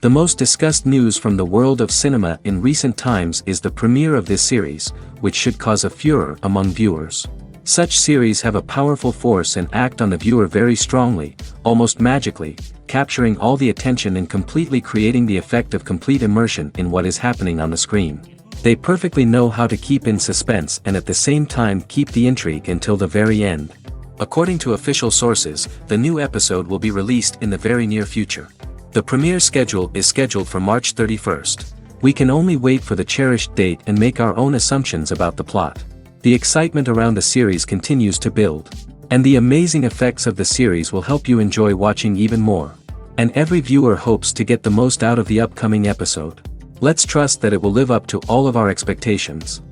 The most discussed news from the world of cinema in recent times is the premiere of this series, which should cause a furor among viewers. Such series have a powerful force and act on the viewer very strongly, almost magically, capturing all the attention and completely creating the effect of complete immersion in what is happening on the screen. They perfectly know how to keep in suspense and at the same time keep the intrigue until the very end. According to official sources, the new episode will be released in the very near future. The premiere schedule is scheduled for March 31st. We can only wait for the cherished date and make our own assumptions about the plot. The excitement around the series continues to build. And the amazing effects of the series will help you enjoy watching even more. And every viewer hopes to get the most out of the upcoming episode. Let's trust that it will live up to all of our expectations.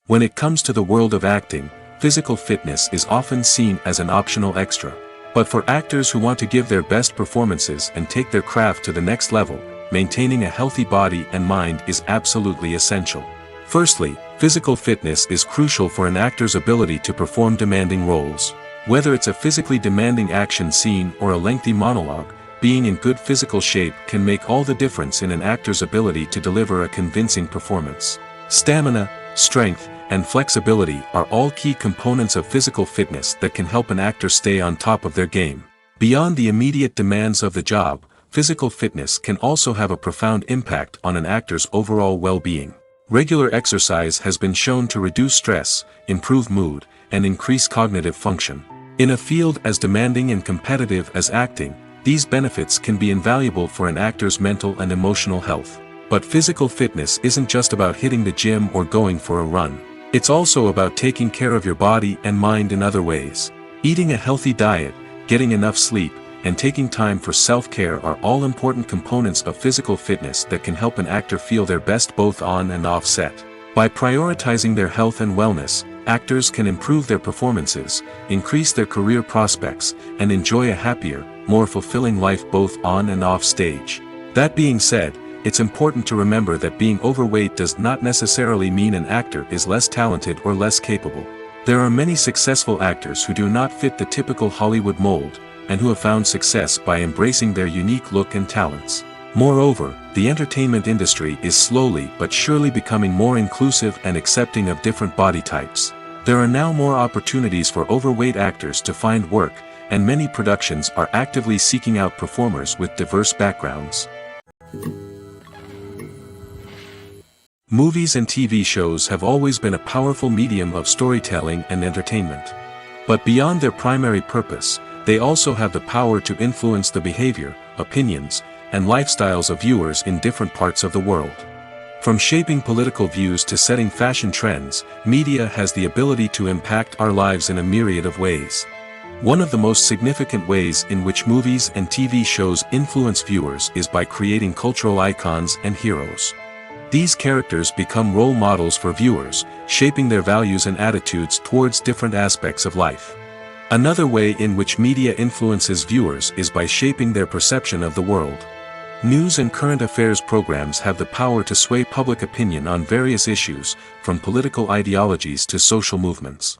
When it comes to the world of acting, physical fitness is often seen as an optional extra. But for actors who want to give their best performances and take their craft to the next level, maintaining a healthy body and mind is absolutely essential. Firstly, physical fitness is crucial for an actor's ability to perform demanding roles. Whether it's a physically demanding action scene or a lengthy monologue, being in good physical shape can make all the difference in an actor's ability to deliver a convincing performance. Stamina, strength, and flexibility are all key components of physical fitness that can help an actor stay on top of their game. Beyond the immediate demands of the job, physical fitness can also have a profound impact on an actor's overall well-being. Regular exercise has been shown to reduce stress, improve mood, and increase cognitive function. In a field as demanding and competitive as acting, these benefits can be invaluable for an actor's mental and emotional health. But physical fitness isn't just about hitting the gym or going for a run. It's also about taking care of your body and mind in other ways. Eating a healthy diet, getting enough sleep, and taking time for self-care are all important components of physical fitness that can help an actor feel their best both on and off set. By prioritizing their health and wellness, actors can improve their performances, increase their career prospects, and enjoy a happier, more fulfilling life both on and off stage. That being said, it's important to remember that being overweight does not necessarily mean an actor is less talented or less capable. There are many successful actors who do not fit the typical Hollywood mold, and who have found success by embracing their unique look and talents. Moreover, the entertainment industry is slowly but surely becoming more inclusive and accepting of different body types. There are now more opportunities for overweight actors to find work, and many productions are actively seeking out performers with diverse backgrounds. Movies and TV shows have always been a powerful medium of storytelling and entertainment. But beyond their primary purpose, they also have the power to influence the behavior, opinions, and lifestyles of viewers in different parts of the world. From shaping political views to setting fashion trends, media has the ability to impact our lives in a myriad of ways. One of the most significant ways in which movies and TV shows influence viewers is by creating cultural icons and heroes. These characters become role models for viewers, shaping their values and attitudes towards different aspects of life. Another way in which media influences viewers is by shaping their perception of the world. News and current affairs programs have the power to sway public opinion on various issues, from political ideologies to social movements.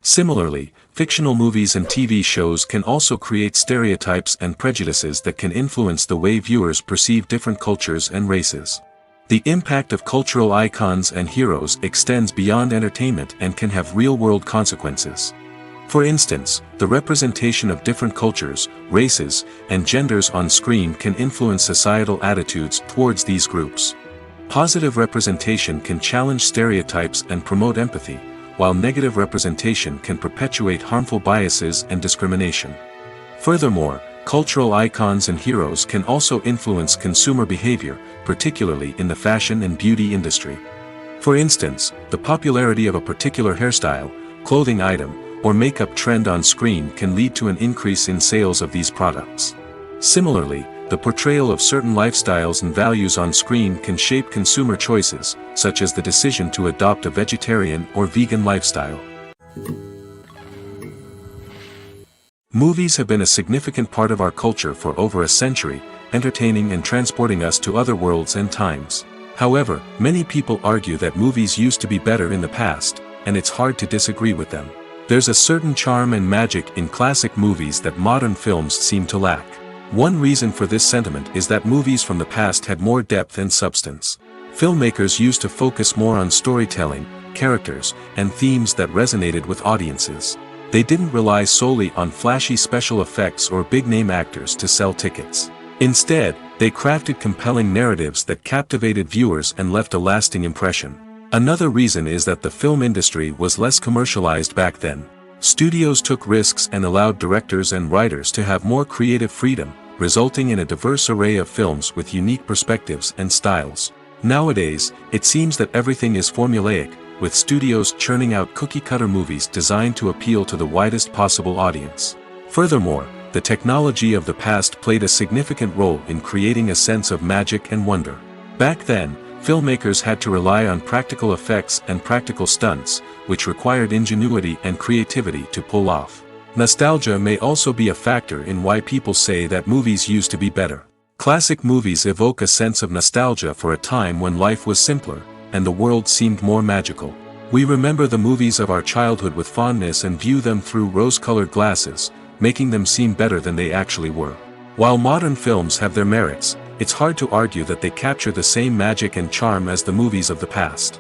Similarly, fictional movies and TV shows can also create stereotypes and prejudices that can influence the way viewers perceive different cultures and races. The impact of cultural icons and heroes extends beyond entertainment and can have real-world consequences. For instance, the representation of different cultures, races, and genders on screen can influence societal attitudes towards these groups. Positive representation can challenge stereotypes and promote empathy, while negative representation can perpetuate harmful biases and discrimination. Furthermore, cultural icons and heroes can also influence consumer behavior, particularly in the fashion and beauty industry. For instance, the popularity of a particular hairstyle, clothing item, or makeup trend on screen can lead to an increase in sales of these products. Similarly, the portrayal of certain lifestyles and values on screen can shape consumer choices, such as the decision to adopt a vegetarian or vegan lifestyle. Movies have been a significant part of our culture for over a century, entertaining and transporting us to other worlds and times. However, many people argue that movies used to be better in the past, and it's hard to disagree with them. There's a certain charm and magic in classic movies that modern films seem to lack. One reason for this sentiment is that movies from the past had more depth and substance. Filmmakers used to focus more on storytelling, characters, and themes that resonated with audiences. They didn't rely solely on flashy special effects or big-name actors to sell tickets. Instead, they crafted compelling narratives that captivated viewers and left a lasting impression. Another reason is that the film industry was less commercialized back then. Studios took risks and allowed directors and writers to have more creative freedom, resulting in a diverse array of films with unique perspectives and styles. Nowadays, it seems that everything is formulaic, with studios churning out cookie-cutter movies designed to appeal to the widest possible audience. Furthermore, the technology of the past played a significant role in creating a sense of magic and wonder. Back then, filmmakers had to rely on practical effects and practical stunts, which required ingenuity and creativity to pull off. Nostalgia may also be a factor in why people say that movies used to be better. Classic movies evoke a sense of nostalgia for a time when life was simpler, and the world seemed more magical. We remember the movies of our childhood with fondness and view them through rose-colored glasses, making them seem better than they actually were. While modern films have their merits, it's hard to argue that they capture the same magic and charm as the movies of the past.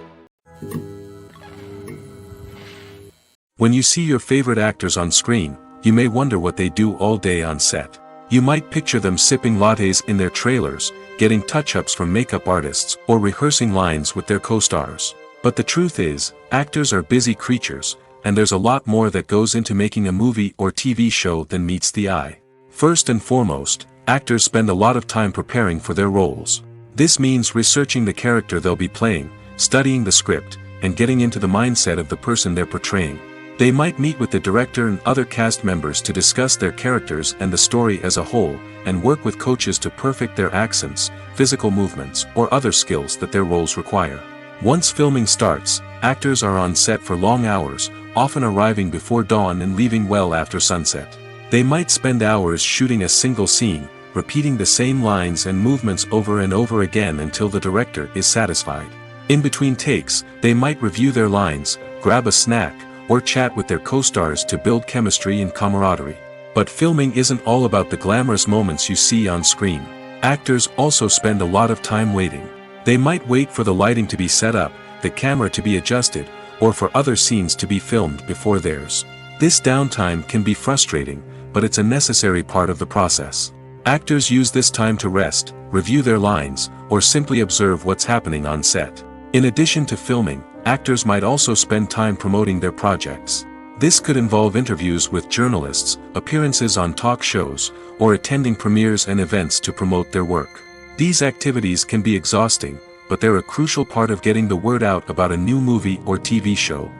When you see your favorite actors on screen, you may wonder what they do all day on set. You might picture them sipping lattes in their trailers, getting touch-ups from makeup artists, or rehearsing lines with their co-stars. But the truth is, actors are busy creatures, and there's a lot more that goes into making a movie or TV show than meets the eye. First and foremost, actors spend a lot of time preparing for their roles. This means researching the character they'll be playing, studying the script, and getting into the mindset of the person they're portraying. They might meet with the director and other cast members to discuss their characters and the story as a whole, and work with coaches to perfect their accents, physical movements, or other skills that their roles require. Once filming starts, actors are on set for long hours, often arriving before dawn and leaving well after sunset. They might spend hours shooting a single scene, repeating the same lines and movements over and over again until the director is satisfied. In between takes, they might review their lines, grab a snack, or chat with their co-stars to build chemistry and camaraderie. But filming isn't all about the glamorous moments you see on screen. Actors also spend a lot of time waiting. They might wait for the lighting to be set up, the camera to be adjusted, or for other scenes to be filmed before theirs. This downtime can be frustrating, but it's a necessary part of the process. Actors use this time to rest, review their lines, or simply observe what's happening on set. In addition to filming, actors might also spend time promoting their projects. This could involve interviews with journalists, appearances on talk shows, or attending premieres and events to promote their work. These activities can be exhausting, but they're a crucial part of getting the word out about a new movie or TV show.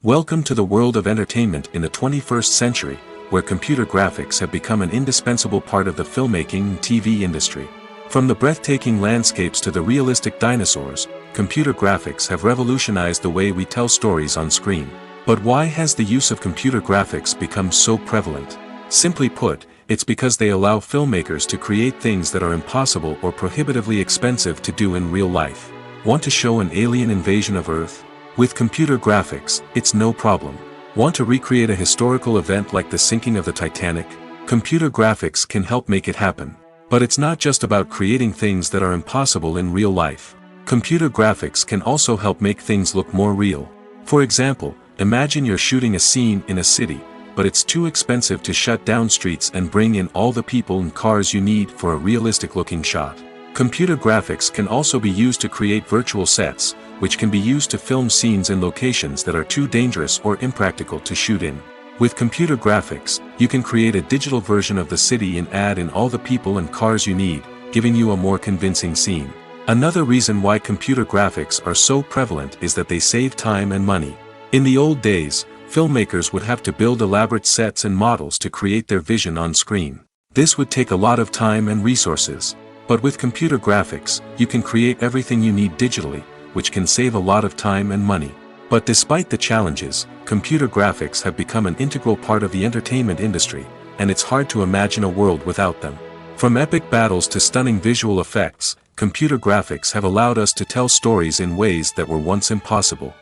Welcome to the world of entertainment in the 21st century, where computer graphics have become an indispensable part of the filmmaking and TV industry. From the breathtaking landscapes to the realistic dinosaurs, computer graphics have revolutionized the way we tell stories on screen. But why has the use of computer graphics become so prevalent? Simply put, it's because they allow filmmakers to create things that are impossible or prohibitively expensive to do in real life. Want to show an alien invasion of Earth? With computer graphics, it's no problem. Want to recreate a historical event like the sinking of the Titanic? Computer graphics can help make it happen. But it's not just about creating things that are impossible in real life. Computer graphics can also help make things look more real. For example, imagine you're shooting a scene in a city, but it's too expensive to shut down streets and bring in all the people and cars you need for a realistic-looking shot. Computer graphics can also be used to create virtual sets, which can be used to film scenes in locations that are too dangerous or impractical to shoot in. With computer graphics, you can create a digital version of the city and add in all the people and cars you need, giving you a more convincing scene. Another reason why computer graphics are so prevalent is that they save time and money. In the old days, filmmakers would have to build elaborate sets and models to create their vision on screen. This would take a lot of time and resources. But with computer graphics, you can create everything you need digitally, which can save a lot of time and money. But despite the challenges, computer graphics have become an integral part of the entertainment industry, and it's hard to imagine a world without them. From epic battles to stunning visual effects, computer graphics have allowed us to tell stories in ways that were once impossible.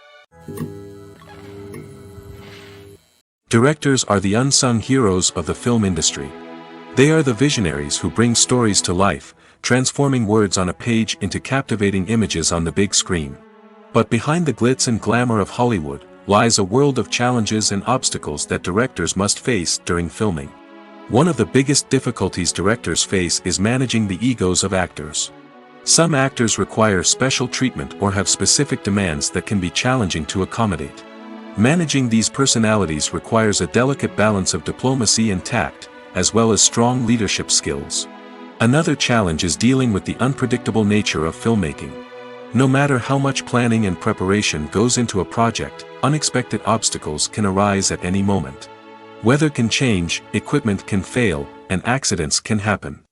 Directors are the unsung heroes of the film industry. They are the visionaries who bring stories to life, transforming words on a page into captivating images on the big screen. But behind the glitz and glamour of Hollywood lies a world of challenges and obstacles that directors must face during filming. One of the biggest difficulties directors face is managing the egos of actors. Some actors require special treatment or have specific demands that can be challenging to accommodate. Managing these personalities requires a delicate balance of diplomacy and tact, as well as strong leadership skills. Another challenge is dealing with the unpredictable nature of filmmaking. No matter how much planning and preparation goes into a project, unexpected obstacles can arise at any moment. Weather can change, equipment can fail, and accidents can happen.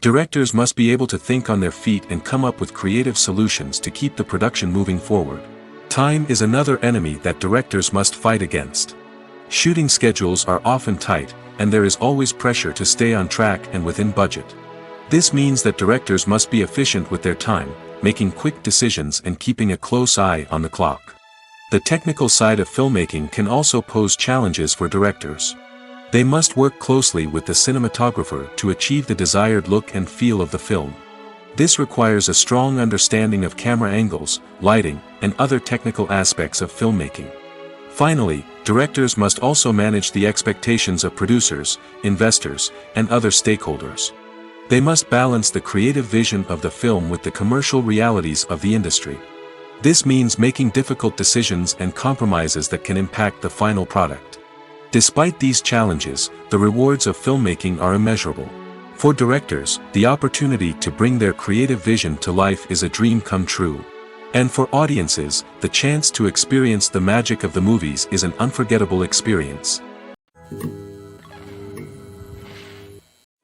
Directors must be able to think on their feet and come up with creative solutions to keep the production moving forward. Time is another enemy that directors must fight against. Shooting schedules are often tight, and there is always pressure to stay on track and within budget. This means that directors must be efficient with their time, making quick decisions and keeping a close eye on the clock. The technical side of filmmaking can also pose challenges for directors. They must work closely with the cinematographer to achieve the desired look and feel of the film. This requires a strong understanding of camera angles, lighting, and other technical aspects of filmmaking. Finally, directors must also manage the expectations of producers, investors, and other stakeholders. They must balance the creative vision of the film with the commercial realities of the industry. This means making difficult decisions and compromises that can impact the final product. Despite these challenges, the rewards of filmmaking are immeasurable. For directors, the opportunity to bring their creative vision to life is a dream come true. And for audiences, the chance to experience the magic of the movies is an unforgettable experience.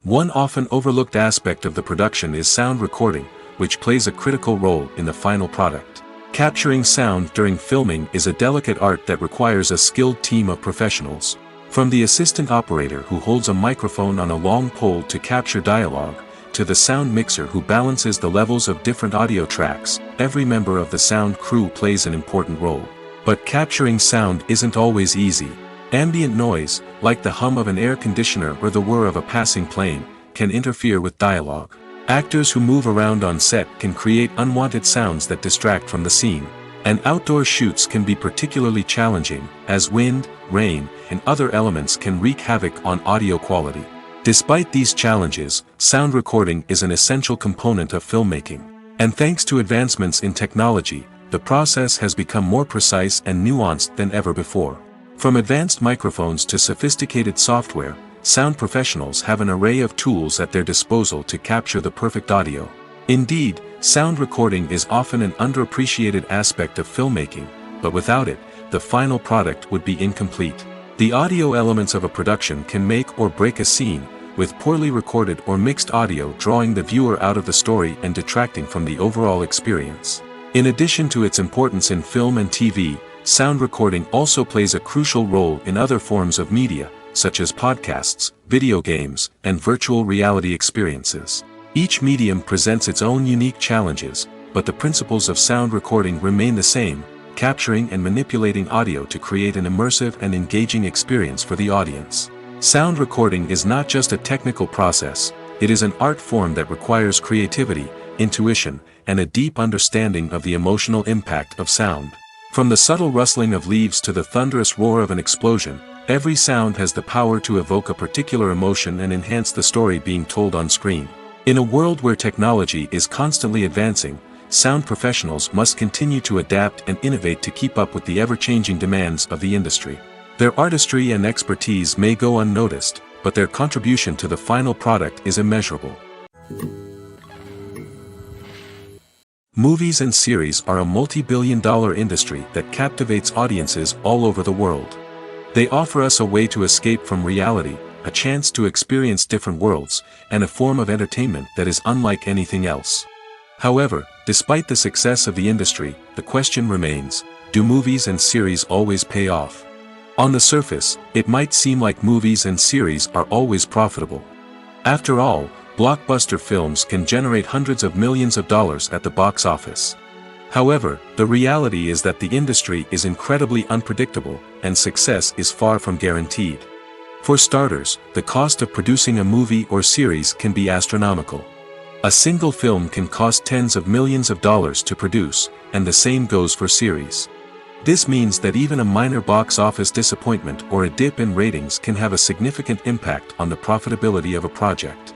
One often overlooked aspect of the production is sound recording, which plays a critical role in the final product. Capturing sound during filming is a delicate art that requires a skilled team of professionals. From the assistant operator who holds a microphone on a long pole to capture dialogue, to the sound mixer who balances the levels of different audio tracks, every member of the sound crew plays an important role. But capturing sound isn't always easy. Ambient noise, like the hum of an air conditioner or the whir of a passing plane, can interfere with dialogue. Actors who move around on set can create unwanted sounds that distract from the scene. And outdoor shoots can be particularly challenging, as wind, rain, and other elements can wreak havoc on audio quality. Despite these challenges, sound recording is an essential component of filmmaking. And thanks to advancements in technology, the process has become more precise and nuanced than ever before. From advanced microphones to sophisticated software, sound professionals have an array of tools at their disposal to capture the perfect audio. Indeed, sound recording is often an underappreciated aspect of filmmaking, but without it, the final product would be incomplete. The audio elements of a production can make or break a scene, with poorly recorded or mixed audio drawing the viewer out of the story and detracting from the overall experience. In addition to its importance in film and TV, sound recording also plays a crucial role in other forms of media, such as podcasts, video games, and virtual reality experiences. Each medium presents its own unique challenges, but the principles of sound recording remain the same, capturing and manipulating audio to create an immersive and engaging experience for the audience. Sound recording is not just a technical process, it is an art form that requires creativity, intuition, and a deep understanding of the emotional impact of sound. From the subtle rustling of leaves to the thunderous roar of an explosion, every sound has the power to evoke a particular emotion and enhance the story being told on screen. In a world where technology is constantly advancing, sound professionals must continue to adapt and innovate to keep up with the ever-changing demands of the industry. Their artistry and expertise may go unnoticed, but their contribution to the final product is immeasurable. Movies and series are a multi-billion-dollar industry that captivates audiences all over the world. They offer us a way to escape from reality, a chance to experience different worlds, and a form of entertainment that is unlike anything else. However, despite the success of the industry, the question remains, do movies and series always pay off? On the surface, it might seem like movies and series are always profitable. After all, blockbuster films can generate hundreds of millions of dollars at the box office. However, the reality is that the industry is incredibly unpredictable, and success is far from guaranteed. For starters, the cost of producing a movie or series can be astronomical. A single film can cost tens of millions of dollars to produce, and the same goes for series. This means that even a minor box office disappointment or a dip in ratings can have a significant impact on the profitability of a project.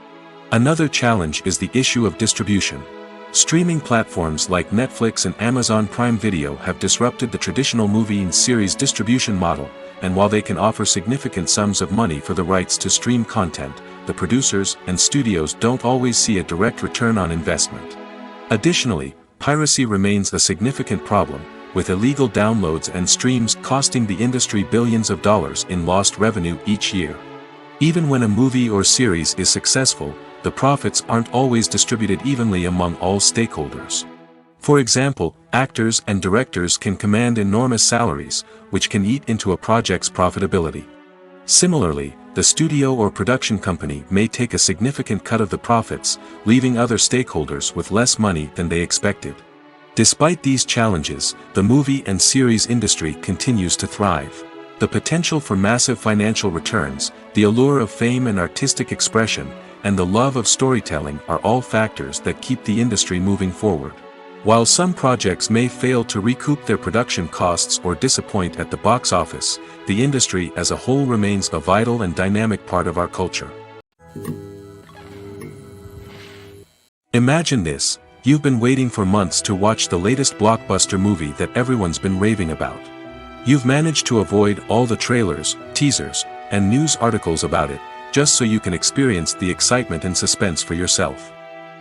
Another challenge is the issue of distribution. Streaming platforms like Netflix and Amazon Prime Video have disrupted the traditional movie and series distribution model, and while they can offer significant sums of money for the rights to stream content, the producers and studios don't always see a direct return on investment. Additionally, piracy remains a significant problem, with illegal downloads and streams costing the industry billions of dollars in lost revenue each year. Even when a movie or series is successful, the profits aren't always distributed evenly among all stakeholders. For example, actors and directors can command enormous salaries, which can eat into a project's profitability. Similarly, the studio or production company may take a significant cut of the profits, leaving other stakeholders with less money than they expected. Despite these challenges, the movie and series industry continues to thrive. The potential for massive financial returns, the allure of fame and artistic expression, and the love of storytelling are all factors that keep the industry moving forward. While some projects may fail to recoup their production costs or disappoint at the box office, the industry as a whole remains a vital and dynamic part of our culture. Imagine this: you've been waiting for months to watch the latest blockbuster movie that everyone's been raving about. You've managed to avoid all the trailers, teasers, and news articles about it, just so you can experience the excitement and suspense for yourself.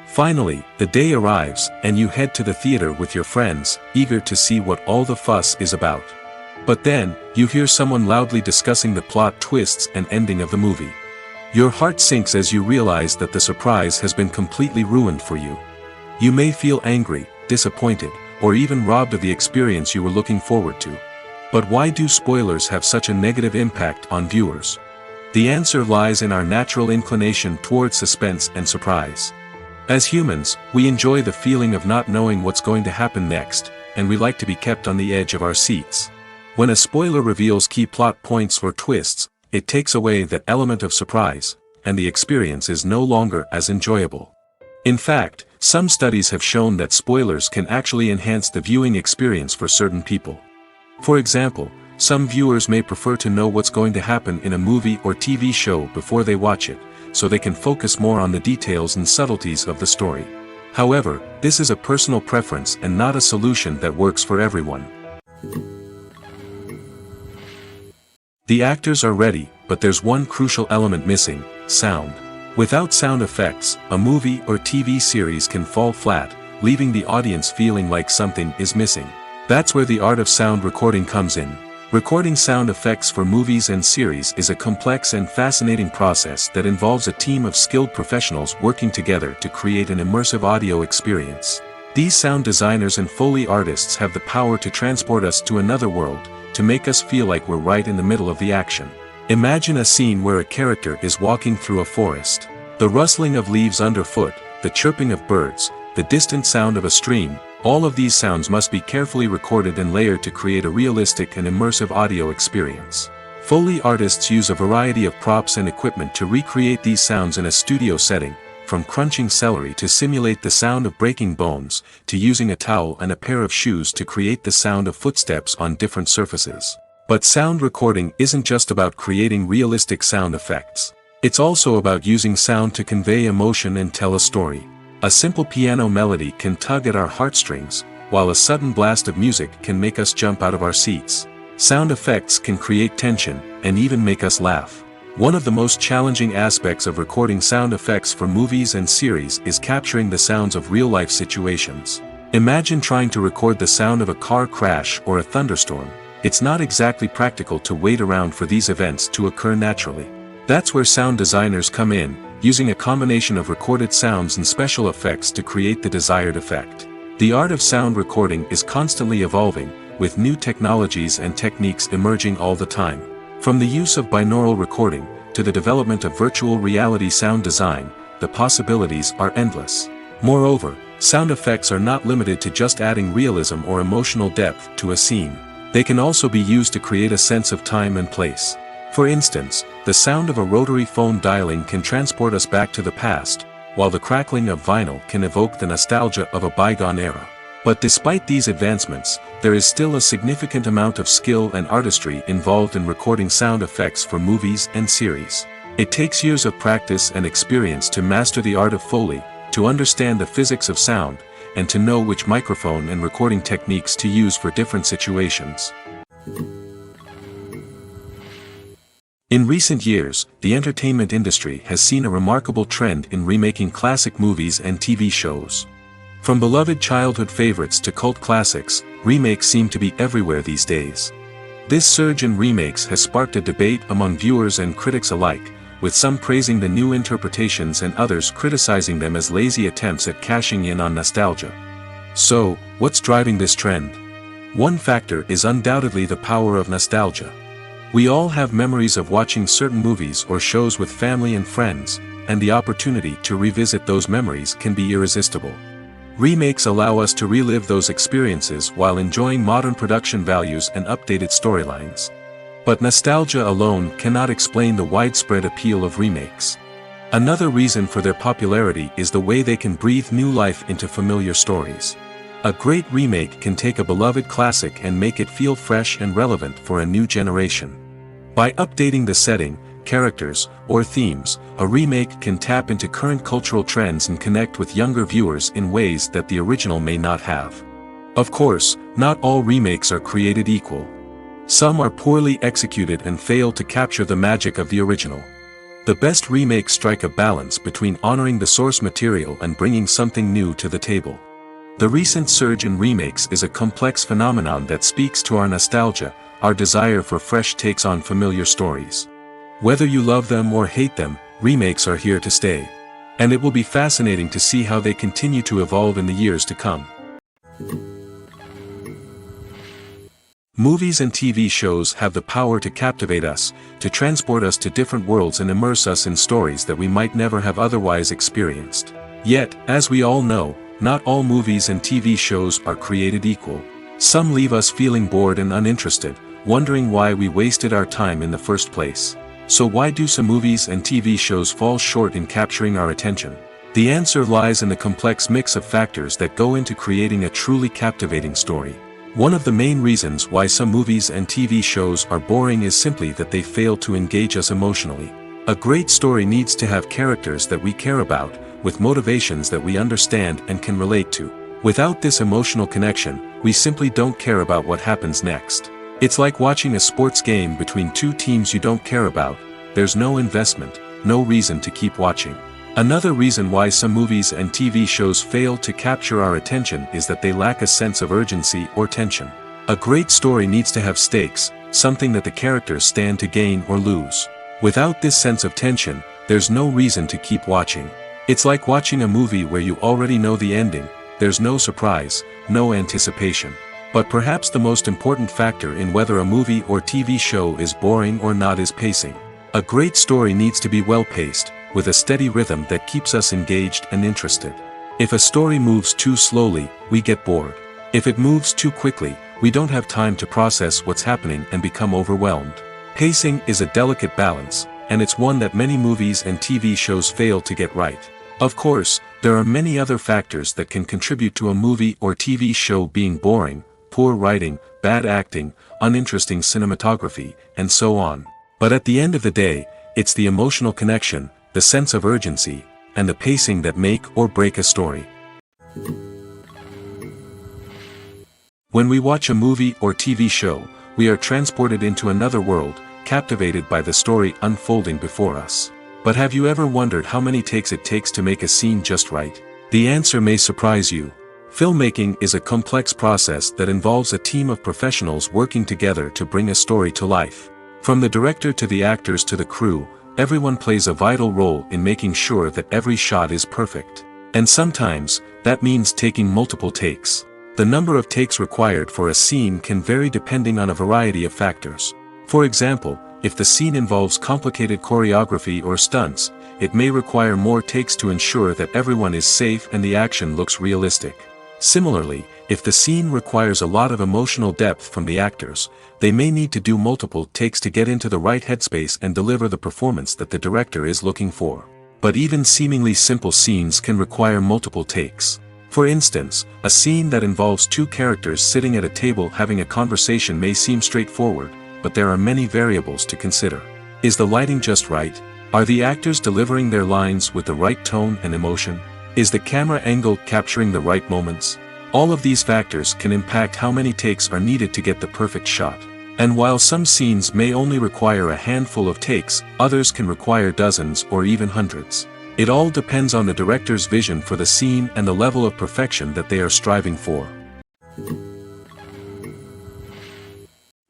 Finally, the day arrives, and you head to the theater with your friends, eager to see what all the fuss is about. But then, you hear someone loudly discussing the plot twists and ending of the movie. Your heart sinks as you realize that the surprise has been completely ruined for you. You may feel angry, disappointed, or even robbed of the experience you were looking forward to. But why do spoilers have such a negative impact on viewers? The answer lies in our natural inclination toward suspense and surprise. As humans, we enjoy the feeling of not knowing what's going to happen next, and we like to be kept on the edge of our seats. When a spoiler reveals key plot points or twists, it takes away that element of surprise, and the experience is no longer as enjoyable. In fact, some studies have shown that spoilers can actually enhance the viewing experience for certain people. For example, some viewers may prefer to know what's going to happen in a movie or TV show before they watch it, so they can focus more on the details and subtleties of the story. However, this is a personal preference and not a solution that works for everyone. The actors are ready, but there's one crucial element missing: sound. Without sound effects, a movie or TV series can fall flat, leaving the audience feeling like something is missing. That's where the art of sound recording comes in. Recording sound effects for movies and series is a complex and fascinating process that involves a team of skilled professionals working together to create an immersive audio experience. These sound designers and Foley artists have the power to transport us to another world, to make us feel like we're right in the middle of the action. Imagine a scene where a character is walking through a forest. The rustling of leaves underfoot, the chirping of birds, the distant sound of a stream, all of these sounds must be carefully recorded and layered to create a realistic and immersive audio experience. Foley artists use a variety of props and equipment to recreate these sounds in a studio setting, from crunching celery to simulate the sound of breaking bones, to using a towel and a pair of shoes to create the sound of footsteps on different surfaces. But sound recording isn't just about creating realistic sound effects. It's also about using sound to convey emotion and tell a story. A simple piano melody can tug at our heartstrings, while a sudden blast of music can make us jump out of our seats. Sound effects can create tension, and even make us laugh. One of the most challenging aspects of recording sound effects for movies and series is capturing the sounds of real-life situations. Imagine trying to record the sound of a car crash or a thunderstorm. It's not exactly practical to wait around for these events to occur naturally. That's where sound designers come in, using a combination of recorded sounds and special effects to create the desired effect. The art of sound recording is constantly evolving, with new technologies and techniques emerging all the time. From the use of binaural recording, to the development of virtual reality sound design, the possibilities are endless. Moreover, Sound effects are not limited to just adding realism or emotional depth to a scene. They can also be used to create a sense of time and place. For instance, the sound of a rotary phone dialing can transport us back to the past, while the crackling of vinyl can evoke the nostalgia of a bygone era. But despite these advancements, there is still a significant amount of skill and artistry involved in recording sound effects for movies and series. It takes years of practice and experience to master the art of Foley, to understand the physics of sound, and to know which microphone and recording techniques to use for different situations. In recent years, the entertainment industry has seen a remarkable trend in remaking classic movies and TV shows. From beloved childhood favorites to cult classics, remakes seem to be everywhere these days. This surge in remakes has sparked a debate among viewers and critics alike, with some praising the new interpretations and others criticizing them as lazy attempts at cashing in on nostalgia. So, what's driving this trend? One factor is undoubtedly the power of nostalgia. We all have memories of watching certain movies or shows with family and friends, and the opportunity to revisit those memories can be irresistible. Remakes allow us to relive those experiences while enjoying modern production values and updated storylines. But nostalgia alone cannot explain the widespread appeal of remakes. Another reason for their popularity is the way they can breathe new life into familiar stories. A great remake can take a beloved classic and make it feel fresh and relevant for a new generation. By updating the setting, characters, or themes, a remake can tap into current cultural trends and connect with younger viewers in ways that the original may not have. Of course, not all remakes are created equal. Some are poorly executed and fail to capture the magic of the original. The best remakes strike a balance between honoring the source material and bringing something new to the table. The recent surge in remakes is a complex phenomenon that speaks to our nostalgia, our desire for fresh takes on familiar stories. Whether you love them or hate them, remakes are here to stay. And it will be fascinating to see how they continue to evolve in the years to come. Movies and TV shows have the power to captivate us, to transport us to different worlds and immerse us in stories that we might never have otherwise experienced. Yet, as we all know, not all movies and TV shows are created equal. Some leave us feeling bored and uninterested, wondering why we wasted our time in the first place. So why do some movies and TV shows fall short in capturing our attention? The answer lies in the complex mix of factors that go into creating a truly captivating story. One of the main reasons why some movies and TV shows are boring is simply that they fail to engage us emotionally. A great story needs to have characters that we care about, with motivations that we understand and can relate to. Without this emotional connection, we simply don't care about what happens next. It's like watching a sports game between two teams you don't care about. There's no investment, no reason to keep watching. Another reason why some movies and TV shows fail to capture our attention is that they lack a sense of urgency or tension. A great story needs to have stakes, something that the characters stand to gain or lose. Without this sense of tension, there's no reason to keep watching. It's like watching a movie where you already know the ending. There's no surprise, no anticipation. But perhaps the most important factor in whether a movie or TV show is boring or not is pacing. A great story needs to be well-paced, with a steady rhythm that keeps us engaged and interested. If a story moves too slowly, we get bored. If it moves too quickly, we don't have time to process what's happening and become overwhelmed. Pacing is a delicate balance, and it's one that many movies and TV shows fail to get right. Of course, there are many other factors that can contribute to a movie or TV show being boring: poor writing, bad acting, uninteresting cinematography, and so on. But at the end of the day, it's the emotional connection, the sense of urgency, and the pacing that make or break a story. When we watch a movie or TV show, we are transported into another world, captivated by the story unfolding before us. But have you ever wondered how many takes it takes to make a scene just right? The answer may surprise you. Filmmaking is a complex process that involves a team of professionals working together to bring a story to life. From the director to the actors to the crew, everyone plays a vital role in making sure that every shot is perfect. And sometimes, that means taking multiple takes. The number of takes required for a scene can vary depending on a variety of factors. For example, if the scene involves complicated choreography or stunts, it may require more takes to ensure that everyone is safe and the action looks realistic. Similarly, if the scene requires a lot of emotional depth from the actors, they may need to do multiple takes to get into the right headspace and deliver the performance that the director is looking for. But even seemingly simple scenes can require multiple takes. For instance, a scene that involves two characters sitting at a table having a conversation may seem straightforward, but there are many variables to consider. Is the lighting just right? Are the actors delivering their lines with the right tone and emotion? Is the camera angle capturing the right moments? All of these factors can impact how many takes are needed to get the perfect shot. And while some scenes may only require a handful of takes, others can require dozens or even hundreds. It all depends on the director's vision for the scene and the level of perfection that they are striving for.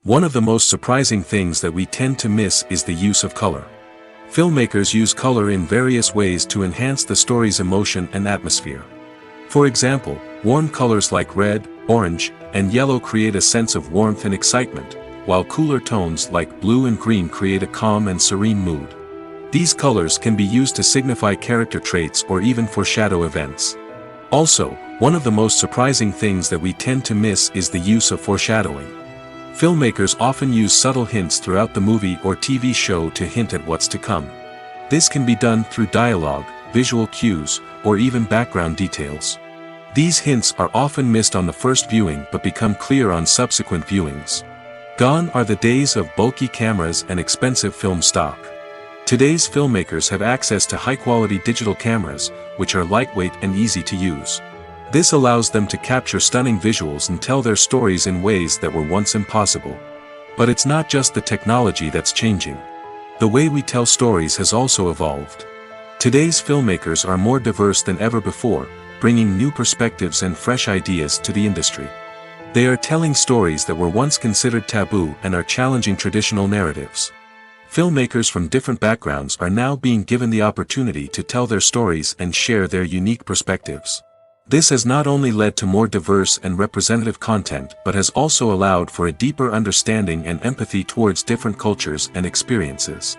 One of the most surprising things that we tend to miss is the use of color. Filmmakers use color in various ways to enhance the story's emotion and atmosphere. For example, warm colors like red, orange, and yellow create a sense of warmth and excitement, while cooler tones like blue and green create a calm and serene mood. These colors can be used to signify character traits or even foreshadow events. Also, one of the most surprising things that we tend to miss is the use of foreshadowing. Filmmakers often use subtle hints throughout the movie or TV show to hint at what's to come. This can be done through dialogue, visual cues, or even background details. These hints are often missed on the first viewing but become clear on subsequent viewings. Gone are the days of bulky cameras and expensive film stock. Today's filmmakers have access to high-quality digital cameras, which are lightweight and easy to use. This allows them to capture stunning visuals and tell their stories in ways that were once impossible. But it's not just the technology that's changing. The way we tell stories has also evolved. Today's filmmakers are more diverse than ever before, bringing new perspectives and fresh ideas to the industry. They are telling stories that were once considered taboo and are challenging traditional narratives. Filmmakers from different backgrounds are now being given the opportunity to tell their stories and share their unique perspectives. This has not only led to more diverse and representative content but has also allowed for a deeper understanding and empathy towards different cultures and experiences.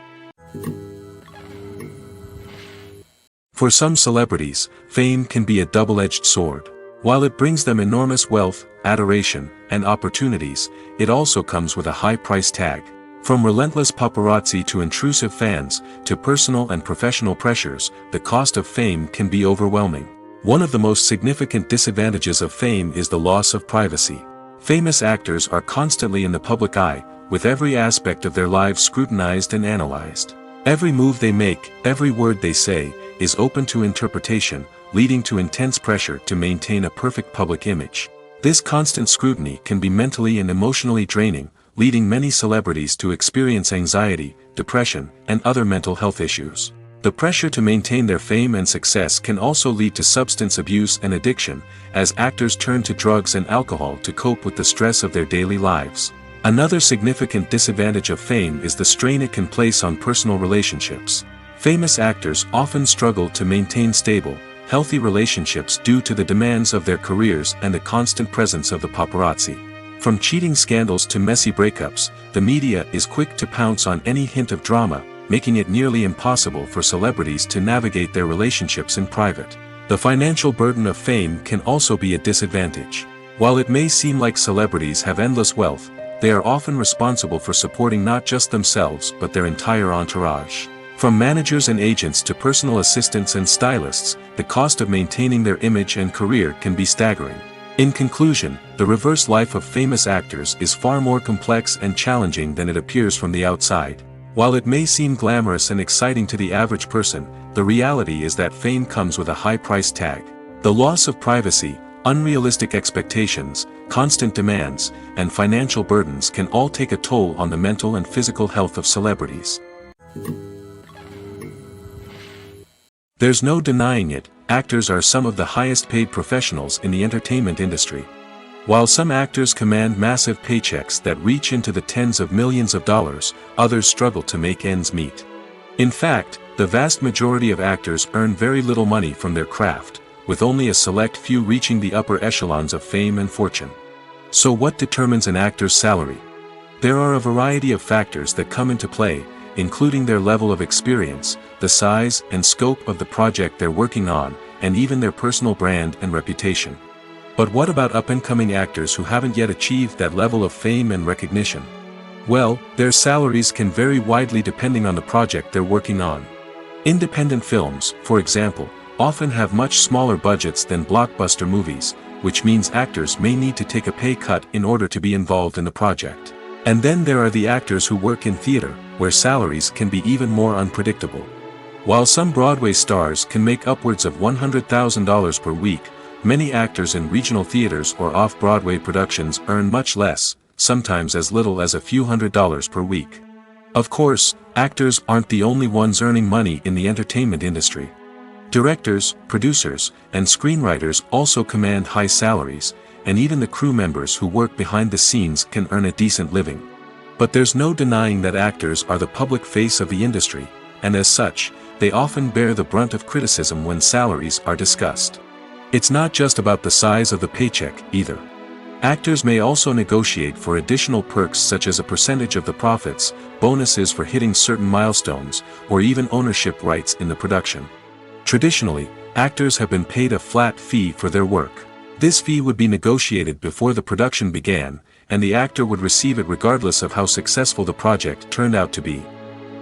For some celebrities, fame can be a double-edged sword. While it brings them enormous wealth, adoration, and opportunities, it also comes with a high price tag. From relentless paparazzi to intrusive fans, to personal and professional pressures, the cost of fame can be overwhelming. One of the most significant disadvantages of fame is the loss of privacy. Famous actors are constantly in the public eye, with every aspect of their lives scrutinized and analyzed. Every move they make, every word they say, is open to interpretation, leading to intense pressure to maintain a perfect public image. This constant scrutiny can be mentally and emotionally draining, leading many celebrities to experience anxiety, depression, and other mental health issues. The pressure to maintain their fame and success can also lead to substance abuse and addiction, as actors turn to drugs and alcohol to cope with the stress of their daily lives. Another significant disadvantage of fame is the strain it can place on personal relationships. Famous actors often struggle to maintain stable, healthy relationships due to the demands of their careers and the constant presence of the paparazzi. From cheating scandals to messy breakups, the media is quick to pounce on any hint of drama, making it nearly impossible for celebrities to navigate their relationships in private. The financial burden of fame can also be a disadvantage. While it may seem like celebrities have endless wealth, they are often responsible for supporting not just themselves but their entire entourage. From managers and agents to personal assistants and stylists, the cost of maintaining their image and career can be staggering. In conclusion, the reverse life of famous actors is far more complex and challenging than it appears from the outside. While it may seem glamorous and exciting to the average person, the reality is that fame comes with a high price tag. The loss of privacy, unrealistic expectations, constant demands, and financial burdens can all take a toll on the mental and physical health of celebrities. There's no denying it, actors are some of the highest paid professionals in the entertainment industry. While some actors command massive paychecks that reach into the tens of millions of dollars, others struggle to make ends meet. In fact, the vast majority of actors earn very little money from their craft, with only a select few reaching the upper echelons of fame and fortune. So what determines an actor's salary? There are a variety of factors that come into play, including their level of experience, the size and scope of the project they're working on, and even their personal brand and reputation. But what about up-and-coming actors who haven't yet achieved that level of fame and recognition? Well, their salaries can vary widely depending on the project they're working on. Independent films, for example, often have much smaller budgets than blockbuster movies, which means actors may need to take a pay cut in order to be involved in the project. And then there are the actors who work in theater, where salaries can be even more unpredictable. While some Broadway stars can make upwards of $100,000 per week, many actors in regional theaters or off-Broadway productions earn much less, sometimes as little as a few $100s per week. Of course, actors aren't the only ones earning money in the entertainment industry. Directors, producers, and screenwriters also command high salaries, and even the crew members who work behind the scenes can earn a decent living. But there's no denying that actors are the public face of the industry, and as such, they often bear the brunt of criticism when salaries are discussed. It's not just about the size of the paycheck, either. Actors may also negotiate for additional perks such as a percentage of the profits, bonuses for hitting certain milestones, or even ownership rights in the production. Traditionally, actors have been paid a flat fee for their work. This fee would be negotiated before the production began, and the actor would receive it regardless of how successful the project turned out to be.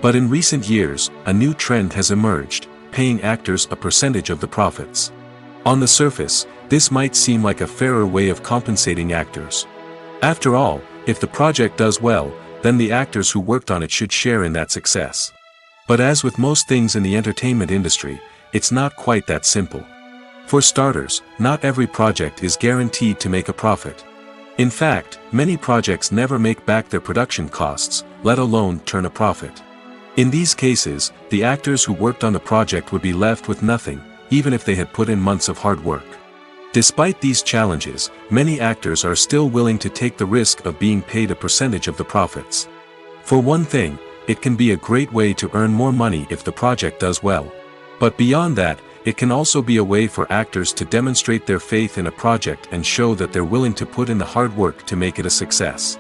But in recent years, a new trend has emerged, paying actors a percentage of the profits. On the surface, this might seem like a fairer way of compensating actors. After all, if the project does well, then the actors who worked on it should share in that success. But as with most things in the entertainment industry, it's not quite that simple. For starters, not every project is guaranteed to make a profit. In fact, many projects never make back their production costs, let alone turn a profit. In these cases, the actors who worked on the project would be left with nothing, even if they had put in months of hard work. Despite these challenges, many actors are still willing to take the risk of being paid a percentage of the profits. For one thing, it can be a great way to earn more money if the project does well. But beyond that, it can also be a way for actors to demonstrate their faith in a project and show that they're willing to put in the hard work to make it a success.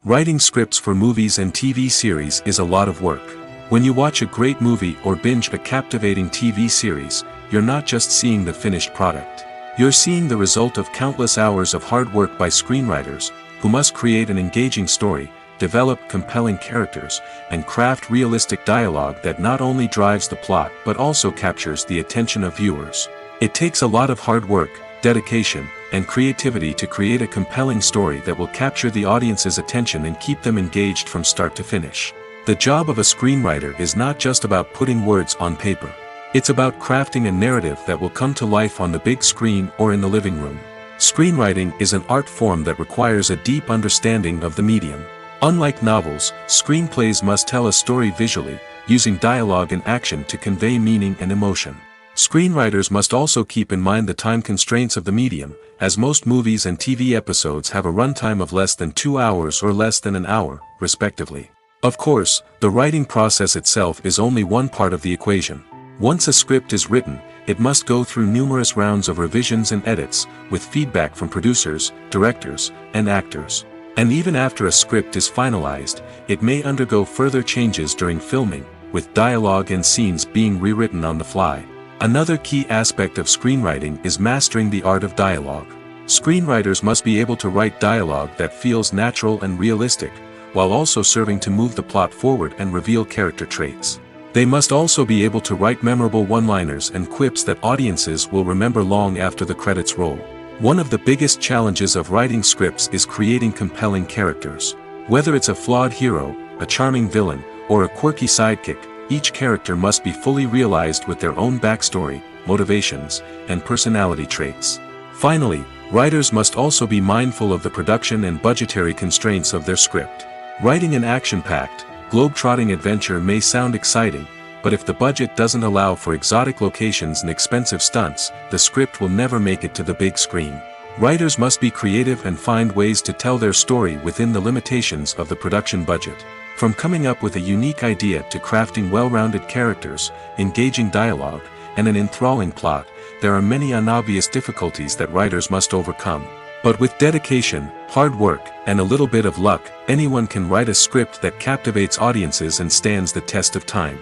Writing scripts for movies and TV series is a lot of work. When you watch a great movie or binge a captivating TV series, you're not just seeing the finished product. You're seeing the result of countless hours of hard work by screenwriters, who must create an engaging story, develop compelling characters, and craft realistic dialogue that not only drives the plot but also captures the attention of viewers. It takes a lot of hard work, dedication, and creativity to create a compelling story that will capture the audience's attention and keep them engaged from start to finish. The job of a screenwriter is not just about putting words on paper. It's about crafting a narrative that will come to life on the big screen or in the living room. Screenwriting is an art form that requires a deep understanding of the medium. Unlike novels, screenplays must tell a story visually, using dialogue and action to convey meaning and emotion. Screenwriters must also keep in mind the time constraints of the medium, as most movies and TV episodes have a runtime of less than 2 hours or less than an hour, respectively. Of course, the writing process itself is only one part of the equation. Once a script is written, it must go through numerous rounds of revisions and edits, with feedback from producers, directors, and actors. And even after a script is finalized, it may undergo further changes during filming, with dialogue and scenes being rewritten on the fly. Another key aspect of screenwriting is mastering the art of dialogue. Screenwriters must be able to write dialogue that feels natural and realistic, while also serving to move the plot forward and reveal character traits. They must also be able to write memorable one-liners and quips that audiences will remember long after the credits roll. One of the biggest challenges of writing scripts is creating compelling characters. Whether it's a flawed hero, a charming villain, or a quirky sidekick, each character must be fully realized with their own backstory, motivations, and personality traits. Finally, writers must also be mindful of the production and budgetary constraints of their script. Writing an action-packed, globe-trotting adventure may sound exciting, but if the budget doesn't allow for exotic locations and expensive stunts, the script will never make it to the big screen. Writers must be creative and find ways to tell their story within the limitations of the production budget. From coming up with a unique idea to crafting well-rounded characters, engaging dialogue, and an enthralling plot, there are many unobvious difficulties that writers must overcome. But with dedication, hard work, and a little bit of luck, anyone can write a script that captivates audiences and stands the test of time.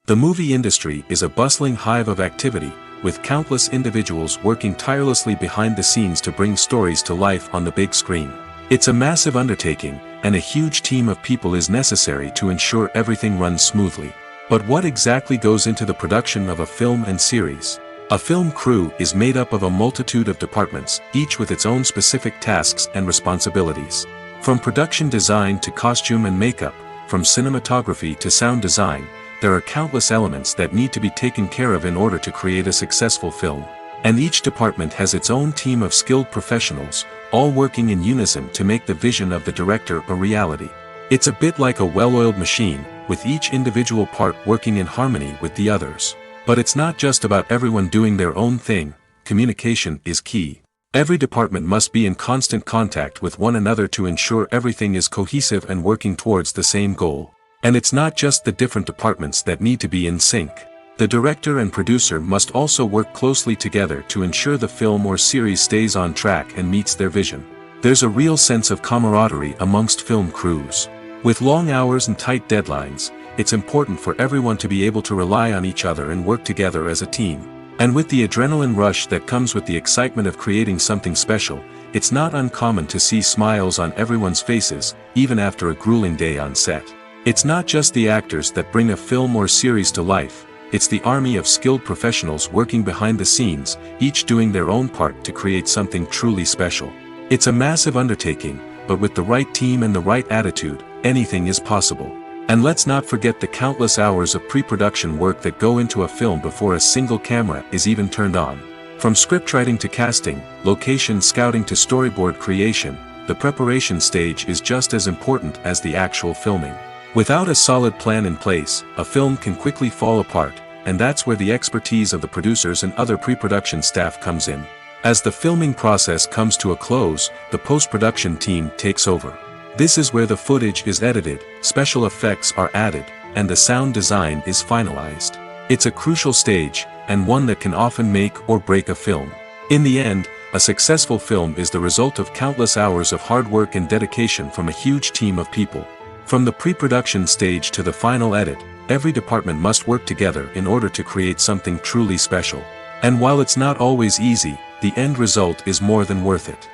The movie industry is a bustling hive of activity, with countless individuals working tirelessly behind the scenes to bring stories to life on the big screen. It's a massive undertaking, and a huge team of people is necessary to ensure everything runs smoothly. But what exactly goes into the production of a film and series? A film crew is made up of a multitude of departments, each with its own specific tasks and responsibilities. From production design to costume and makeup, from cinematography to sound design, there are countless elements that need to be taken care of in order to create a successful film. And each department has its own team of skilled professionals, all working in unison to make the vision of the director a reality. It's a bit like a well-oiled machine, with each individual part working in harmony with the others. But it's not just about everyone doing their own thing. Communication is key. Every department must be in constant contact with one another to ensure everything is cohesive and working towards the same goal. And it's not just the different departments that need to be in sync. The director and producer must also work closely together to ensure the film or series stays on track and meets their vision. There's a real sense of camaraderie amongst film crews. With long hours and tight deadlines, it's important for everyone to be able to rely on each other and work together as a team. And with the adrenaline rush that comes with the excitement of creating something special, it's not uncommon to see smiles on everyone's faces, even after a grueling day on set. It's not just the actors that bring a film or series to life, it's the army of skilled professionals working behind the scenes, each doing their own part to create something truly special. It's a massive undertaking, but with the right team and the right attitude, anything is possible. And let's not forget the countless hours of pre-production work that go into a film before a single camera is even turned on. From scriptwriting to casting, location scouting to storyboard creation, the preparation stage is just as important as the actual filming. Without a solid plan in place, a film can quickly fall apart, and that's where the expertise of the producers and other pre-production staff comes in. As the filming process comes to a close, the post-production team takes over. This is where the footage is edited, special effects are added, and the sound design is finalized. It's a crucial stage, and one that can often make or break a film. In the end, a successful film is the result of countless hours of hard work and dedication from a huge team of people. From the pre-production stage to the final edit, every department must work together in order to create something truly special. And while it's not always easy, the end result is more than worth it.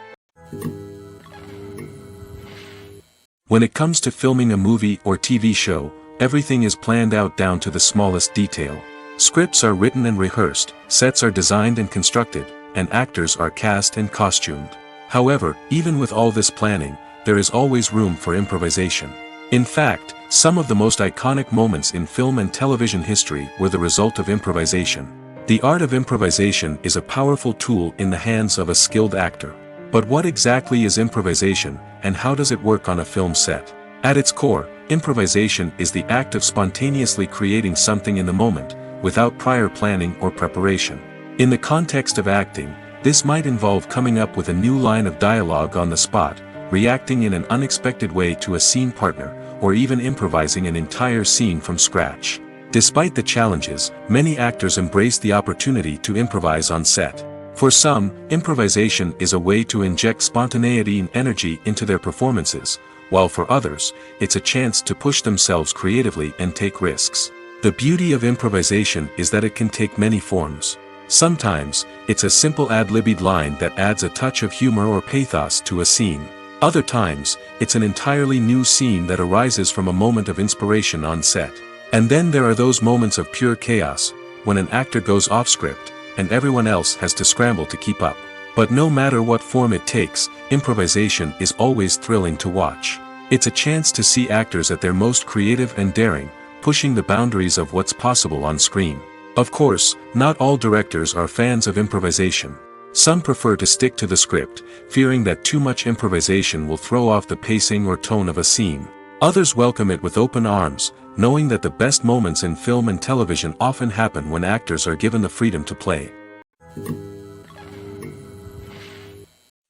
When it comes to filming a movie or TV show, everything is planned out down to the smallest detail. Scripts are written and rehearsed, sets are designed and constructed, and actors are cast and costumed. However, even with all this planning, there is always room for improvisation. In fact, some of the most iconic moments in film and television history were the result of improvisation. The art of improvisation is a powerful tool in the hands of a skilled actor. But what exactly is improvisation, and how does it work on a film set? At its core, improvisation is the act of spontaneously creating something in the moment, without prior planning or preparation. In the context of acting, this might involve coming up with a new line of dialogue on the spot, reacting in an unexpected way to a scene partner, or even improvising an entire scene from scratch. Despite the challenges, many actors embrace the opportunity to improvise on set. For some, improvisation is a way to inject spontaneity and energy into their performances, while for others, it's a chance to push themselves creatively and take risks. The beauty of improvisation is that it can take many forms. Sometimes, it's a simple ad-libbed line that adds a touch of humor or pathos to a scene. Other times, it's an entirely new scene that arises from a moment of inspiration on set. And then there are those moments of pure chaos, when an actor goes off script, and everyone else has to scramble to keep up. But no matter what form it takes, improvisation is always thrilling to watch. It's a chance to see actors at their most creative and daring, pushing the boundaries of what's possible on screen. Of course, not all directors are fans of improvisation. Some prefer to stick to the script, fearing that too much improvisation will throw off the pacing or tone of a scene. Others welcome it with open arms, knowing that the best moments in film and television often happen when actors are given the freedom to play.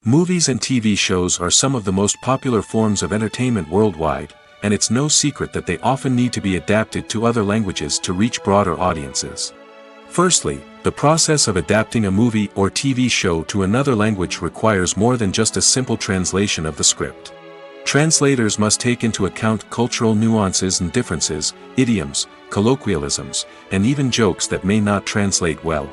Movies and TV shows are some of the most popular forms of entertainment worldwide, and it's no secret that they often need to be adapted to other languages to reach broader audiences. Firstly, the process of adapting a movie or TV show to another language requires more than just a simple translation of the script. Translators must take into account cultural nuances and differences, idioms, colloquialisms, and even jokes that may not translate well.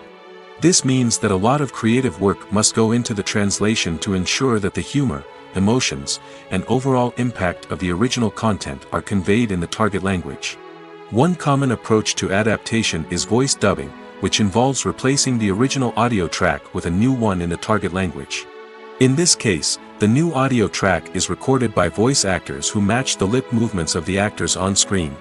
This means that a lot of creative work must go into the translation to ensure that the humor, emotions, and overall impact of the original content are conveyed in the target language. One common approach to adaptation is voice dubbing, which involves replacing the original audio track with a new one in the target language. In this case, the new audio track is recorded by voice actors who match the lip movements of the actors on screen.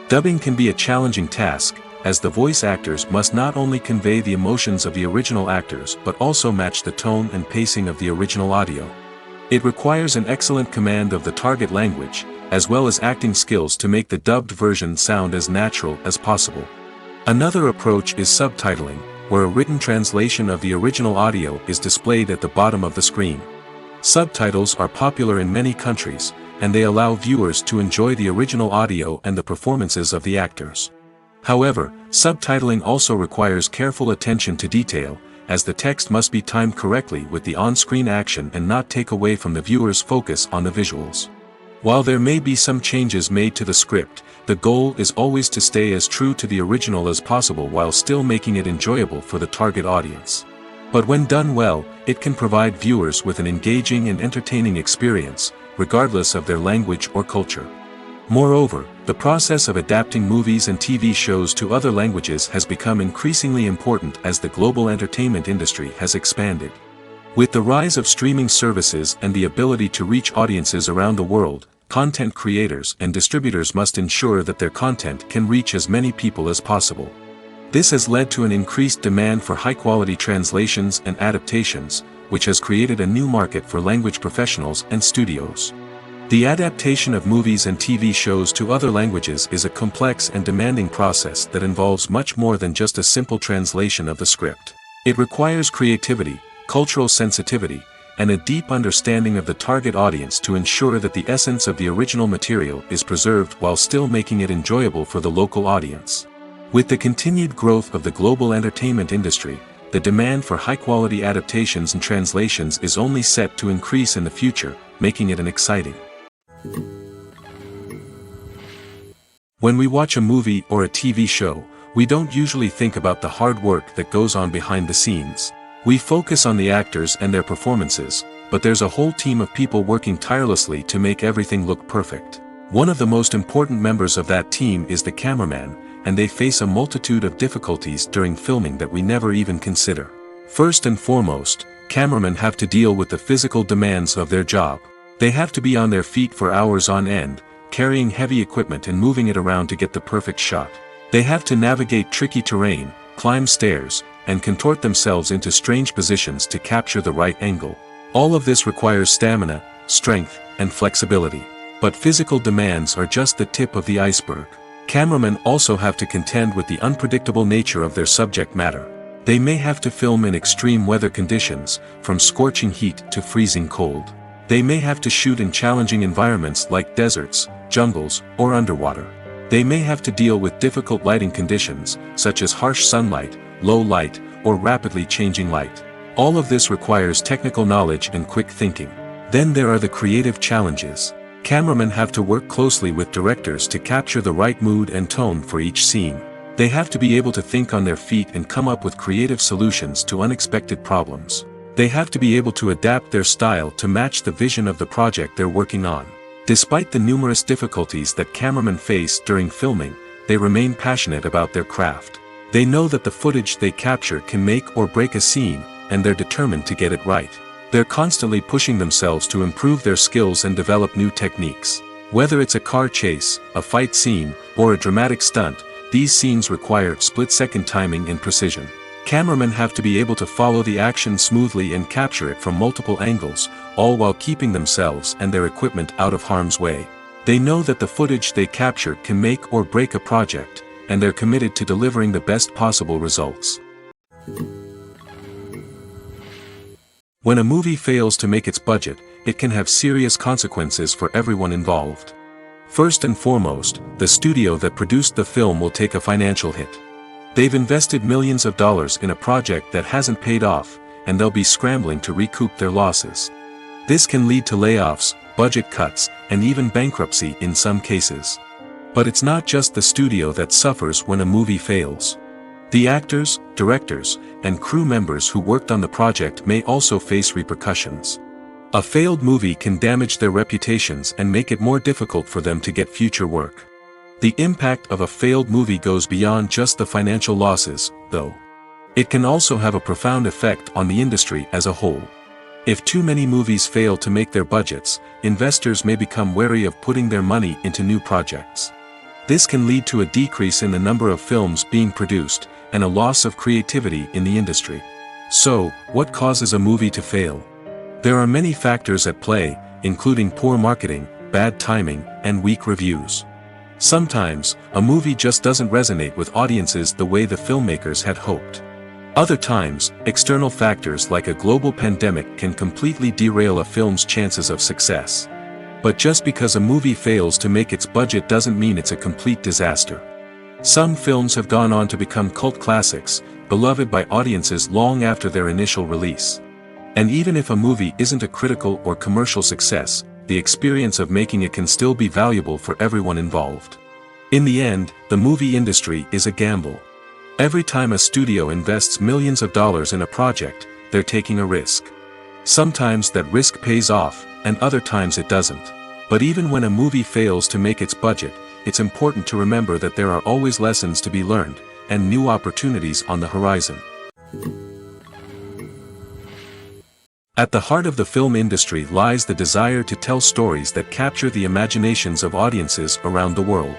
Dubbing can be a challenging task, as the voice actors must not only convey the emotions of the original actors but also match the tone and pacing of the original audio. It requires an excellent command of the target language, as well as acting skills to make the dubbed version sound as natural as possible. Another approach is subtitling, where a written translation of the original audio is displayed at the bottom of the screen. Subtitles are popular in many countries, and they allow viewers to enjoy the original audio and the performances of the actors. However, subtitling also requires careful attention to detail, as the text must be timed correctly with the on-screen action and not take away from the viewer's focus on the visuals. While there may be some changes made to the script, the goal is always to stay as true to the original as possible while still making it enjoyable for the target audience. But when done well, it can provide viewers with an engaging and entertaining experience, regardless of their language or culture. Moreover, the process of adapting movies and TV shows to other languages has become increasingly important as the global entertainment industry has expanded. With the rise of streaming services and the ability to reach audiences around the world, content creators and distributors must ensure that their content can reach as many people as possible. This has led to an increased demand for high-quality translations and adaptations, which has created a new market for language professionals and studios. The adaptation of movies and TV shows to other languages is a complex and demanding process that involves much more than just a simple translation of the script. It requires creativity, cultural sensitivity, and a deep understanding of the target audience to ensure that the essence of the original material is preserved while still making it enjoyable for the local audience. With the continued growth of the global entertainment industry, the demand for high-quality adaptations and translations is only set to increase in the future, making it an exciting. When we watch a movie or a TV show, we don't usually think about the hard work that goes on behind the scenes. We focus on the actors and their performances, but there's a whole team of people working tirelessly to make everything look perfect. One of the most important members of that team is the cameraman, and they face a multitude of difficulties during filming that we never even consider. First and foremost, cameramen have to deal with the physical demands of their job. They have to be on their feet for hours on end, carrying heavy equipment and moving it around to get the perfect shot. They have to navigate tricky terrain, climb stairs, and contort themselves into strange positions to capture the right angle. All of this requires stamina, strength, and flexibility. But physical demands are just the tip of the iceberg. Cameramen also have to contend with the unpredictable nature of their subject matter. They may have to film in extreme weather conditions, from scorching heat to freezing cold. They may have to shoot in challenging environments like deserts, jungles, or underwater. They may have to deal with difficult lighting conditions, such as harsh sunlight, low light, or rapidly changing light. All of this requires technical knowledge and quick thinking. Then there are the creative challenges. Cameramen have to work closely with directors to capture the right mood and tone for each scene. They have to be able to think on their feet and come up with creative solutions to unexpected problems. They have to be able to adapt their style to match the vision of the project they're working on. Despite the numerous difficulties that cameramen face during filming, they remain passionate about their craft. They know that the footage they capture can make or break a scene, and they're determined to get it right. They're constantly pushing themselves to improve their skills and develop new techniques. Whether it's a car chase, a fight scene, or a dramatic stunt, these scenes require split-second timing and precision. Cameramen have to be able to follow the action smoothly and capture it from multiple angles, all while keeping themselves and their equipment out of harm's way. They know that the footage they capture can make or break a project, and they're committed to delivering the best possible results. When a movie fails to make its budget, it can have serious consequences for everyone involved. First and foremost, the studio that produced the film will take a financial hit. They've invested millions of dollars in a project that hasn't paid off, and they'll be scrambling to recoup their losses. This can lead to layoffs, budget cuts, and even bankruptcy in some cases. But it's not just the studio that suffers when a movie fails. The actors, directors, and crew members who worked on the project may also face repercussions. A failed movie can damage their reputations and make it more difficult for them to get future work. The impact of a failed movie goes beyond just the financial losses, though. It can also have a profound effect on the industry as a whole. If too many movies fail to make their budgets, investors may become wary of putting their money into new projects. This can lead to a decrease in the number of films being produced, and a loss of creativity in the industry. So, what causes a movie to fail? There are many factors at play, including poor marketing, bad timing, and weak reviews. Sometimes, a movie just doesn't resonate with audiences the way the filmmakers had hoped. Other times, external factors like a global pandemic can completely derail a film's chances of success. But just because a movie fails to make its budget doesn't mean it's a complete disaster. Some films have gone on to become cult classics, beloved by audiences long after their initial release. And even if a movie isn't a critical or commercial success, the experience of making it can still be valuable for everyone involved. In the end, the movie industry is a gamble. Every time a studio invests millions of dollars in a project, they're taking a risk. Sometimes that risk pays off, and other times it doesn't. But even when a movie fails to make its budget, it's important to remember that there are always lessons to be learned, and new opportunities on the horizon. At the heart of the film industry lies the desire to tell stories that capture the imaginations of audiences around the world.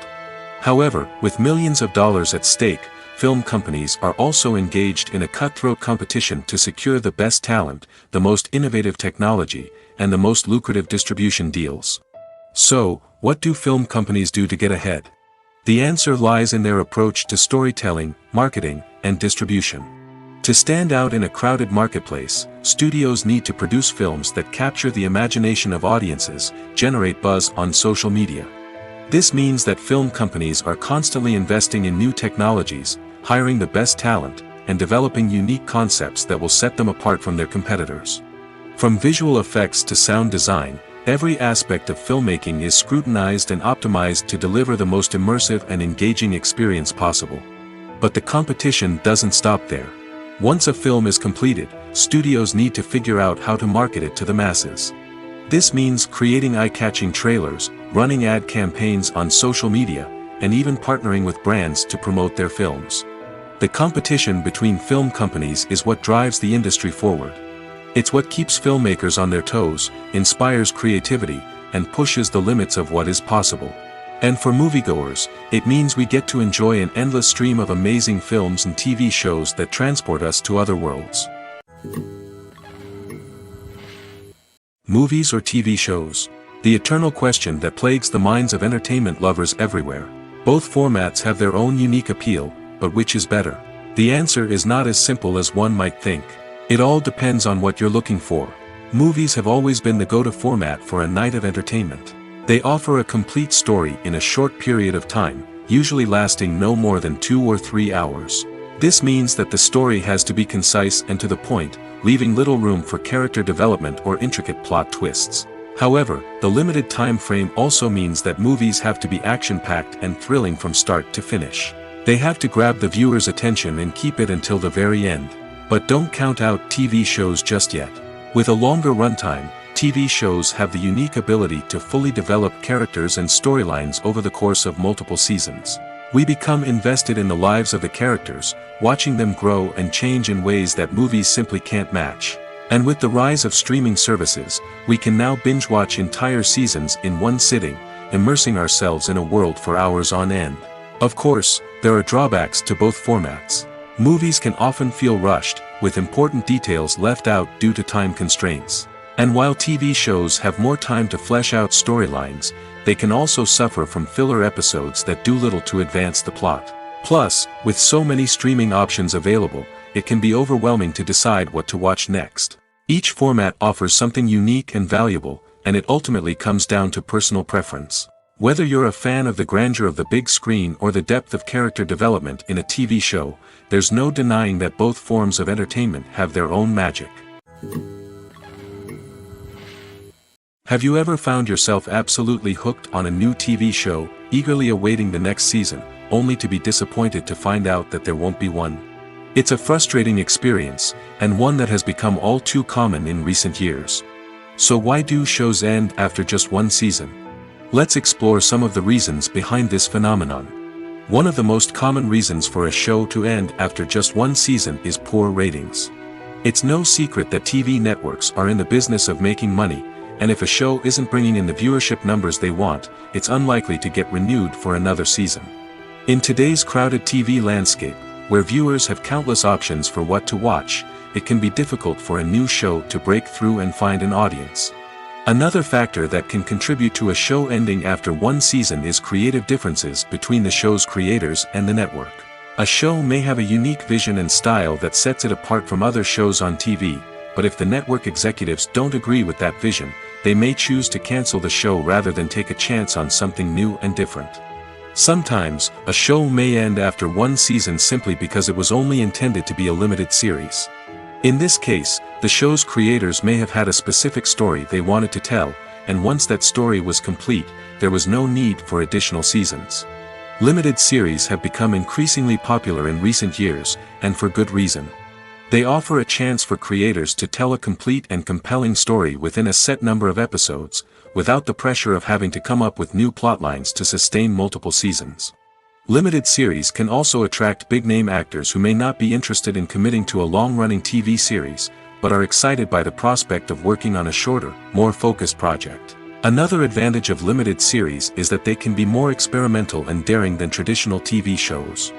However, with millions of dollars at stake, film companies are also engaged in a cutthroat competition to secure the best talent, the most innovative technology, and the most lucrative distribution deals. So, what do film companies do to get ahead? The answer lies in their approach to storytelling, marketing, and distribution. To stand out in a crowded marketplace, studios need to produce films that capture the imagination of audiences, generate buzz on social media. This means that film companies are constantly investing in new technologies, hiring the best talent, and developing unique concepts that will set them apart from their competitors. From visual effects to sound design, every aspect of filmmaking is scrutinized and optimized to deliver the most immersive and engaging experience possible. But the competition doesn't stop there. Once a film is completed, studios need to figure out how to market it to the masses. This means creating eye-catching trailers, running ad campaigns on social media, and even partnering with brands to promote their films. The competition between film companies is what drives the industry forward. It's what keeps filmmakers on their toes, inspires creativity, and pushes the limits of what is possible. And for moviegoers, it means we get to enjoy an endless stream of amazing films and TV shows that transport us to other worlds. Movies or TV shows? The eternal question that plagues the minds of entertainment lovers everywhere. Both formats have their own unique appeal, but which is better? The answer is not as simple as one might think. It all depends on what you're looking for. Movies have always been the go-to format for a night of entertainment. They offer a complete story in a short period of time, usually lasting no more than 2 or 3 hours. This means that the story has to be concise and to the point, leaving little room for character development or intricate plot twists. However, the limited time frame also means that movies have to be action-packed and thrilling from start to finish. They have to grab the viewer's attention and keep it until the very end. But don't count out TV shows just yet. With a longer runtime, TV shows have the unique ability to fully develop characters and storylines over the course of multiple seasons. We become invested in the lives of the characters, watching them grow and change in ways that movies simply can't match. And with the rise of streaming services, we can now binge-watch entire seasons in one sitting, immersing ourselves in a world for hours on end. Of course, there are drawbacks to both formats. Movies can often feel rushed, with important details left out due to time constraints. And while TV shows have more time to flesh out storylines, they can also suffer from filler episodes that do little to advance the plot. Plus, with so many streaming options available, it can be overwhelming to decide what to watch next. Each format offers something unique and valuable, and it ultimately comes down to personal preference. Whether you're a fan of the grandeur of the big screen or the depth of character development in a TV show, there's no denying that both forms of entertainment have their own magic. Have you ever found yourself absolutely hooked on a new TV show, eagerly awaiting the next season, only to be disappointed to find out that there won't be one? It's a frustrating experience, and one that has become all too common in recent years. So why do shows end after just one season? Let's explore some of the reasons behind this phenomenon. One of the most common reasons for a show to end after just one season is poor ratings. It's no secret that TV networks are in the business of making money, and if a show isn't bringing in the viewership numbers they want, it's unlikely to get renewed for another season. In today's crowded TV landscape, where viewers have countless options for what to watch, it can be difficult for a new show to break through and find an audience. Another factor that can contribute to a show ending after one season is creative differences between the show's creators and the network. A show may have a unique vision and style that sets it apart from other shows on TV, but if the network executives don't agree with that vision, they may choose to cancel the show rather than take a chance on something new and different. Sometimes, a show may end after one season simply because it was only intended to be a limited series. In this case, the show's creators may have had a specific story they wanted to tell, and once that story was complete, there was no need for additional seasons. Limited series have become increasingly popular in recent years, and for good reason. They offer a chance for creators to tell a complete and compelling story within a set number of episodes, without the pressure of having to come up with new plotlines to sustain multiple seasons. Limited series can also attract big-name actors who may not be interested in committing to a long-running TV series, but are excited by the prospect of working on a shorter, more focused project. Another advantage of limited series is that they can be more experimental and daring than traditional TV shows.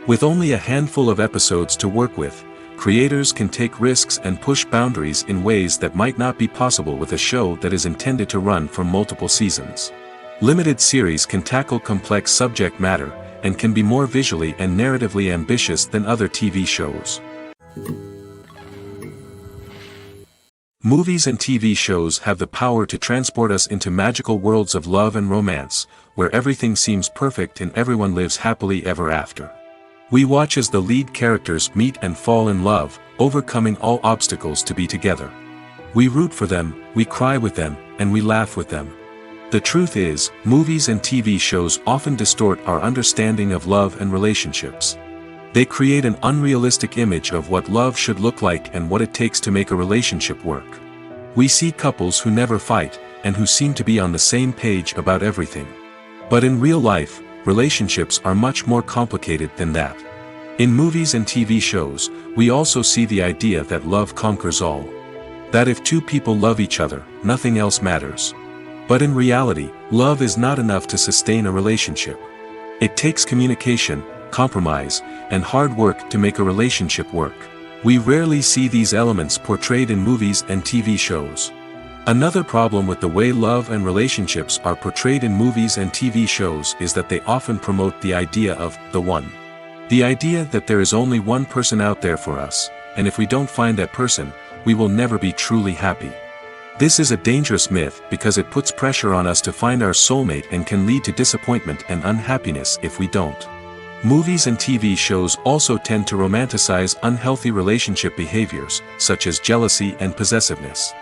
With only a handful of episodes to work with, creators can take risks and push boundaries in ways that might not be possible with a show that is intended to run for multiple seasons. Limited series can tackle complex subject matter, and can be more visually and narratively ambitious than other TV shows. Movies and TV shows have the power to transport us into magical worlds of love and romance, where everything seems perfect and everyone lives happily ever after. We watch as the lead characters meet and fall in love, overcoming all obstacles to be together. We root for them, we cry with them, and we laugh with them. The truth is, movies and TV shows often distort our understanding of love and relationships. They create an unrealistic image of what love should look like and what it takes to make a relationship work. We see couples who never fight, and who seem to be on the same page about everything. But in real life, relationships are much more complicated than that. In movies and TV shows, we also see the idea that love conquers all. That if two people love each other, nothing else matters. But in reality, love is not enough to sustain a relationship. It takes communication, compromise, and hard work to make a relationship work. We rarely see these elements portrayed in movies and TV shows. Another problem with the way love and relationships are portrayed in movies and TV shows is that they often promote the idea of the one. The idea that there is only one person out there for us, and if we don't find that person, we will never be truly happy. This is a dangerous myth because it puts pressure on us to find our soulmate and can lead to disappointment and unhappiness if we don't. Movies and TV shows also tend to romanticize unhealthy relationship behaviors, such as jealousy and possessiveness.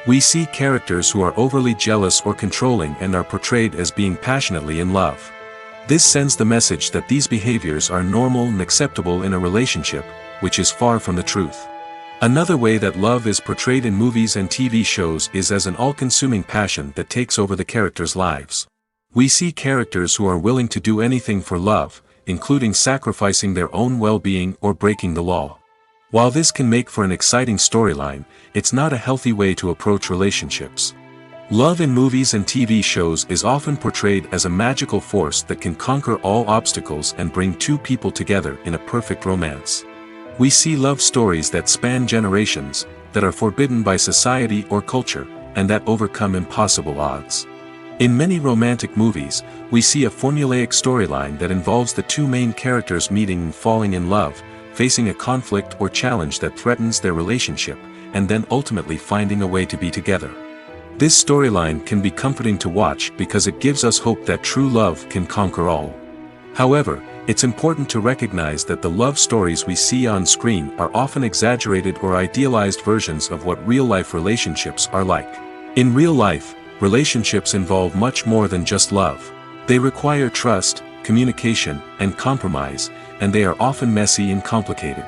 We see characters who are overly jealous or controlling and are portrayed as being passionately in love. This sends the message that these behaviors are normal and acceptable in a relationship, which is far from the truth. Another way that love is portrayed in movies and TV shows is as an all-consuming passion that takes over the characters' lives. We see characters who are willing to do anything for love, including sacrificing their own well-being or breaking the law. While this can make for an exciting storyline, it's not a healthy way to approach relationships. Love in movies and TV shows is often portrayed as a magical force that can conquer all obstacles and bring two people together in a perfect romance. We see love stories that span generations, that are forbidden by society or culture, and that overcome impossible odds. In many romantic movies, we see a formulaic storyline that involves the two main characters meeting and falling in love, facing a conflict or challenge that threatens their relationship, and then ultimately finding a way to be together. This storyline can be comforting to watch because it gives us hope that true love can conquer all. However, it's important to recognize that the love stories we see on screen are often exaggerated or idealized versions of what real-life relationships are like. In real life, relationships involve much more than just love. They require trust, communication, and compromise, and they are often messy and complicated.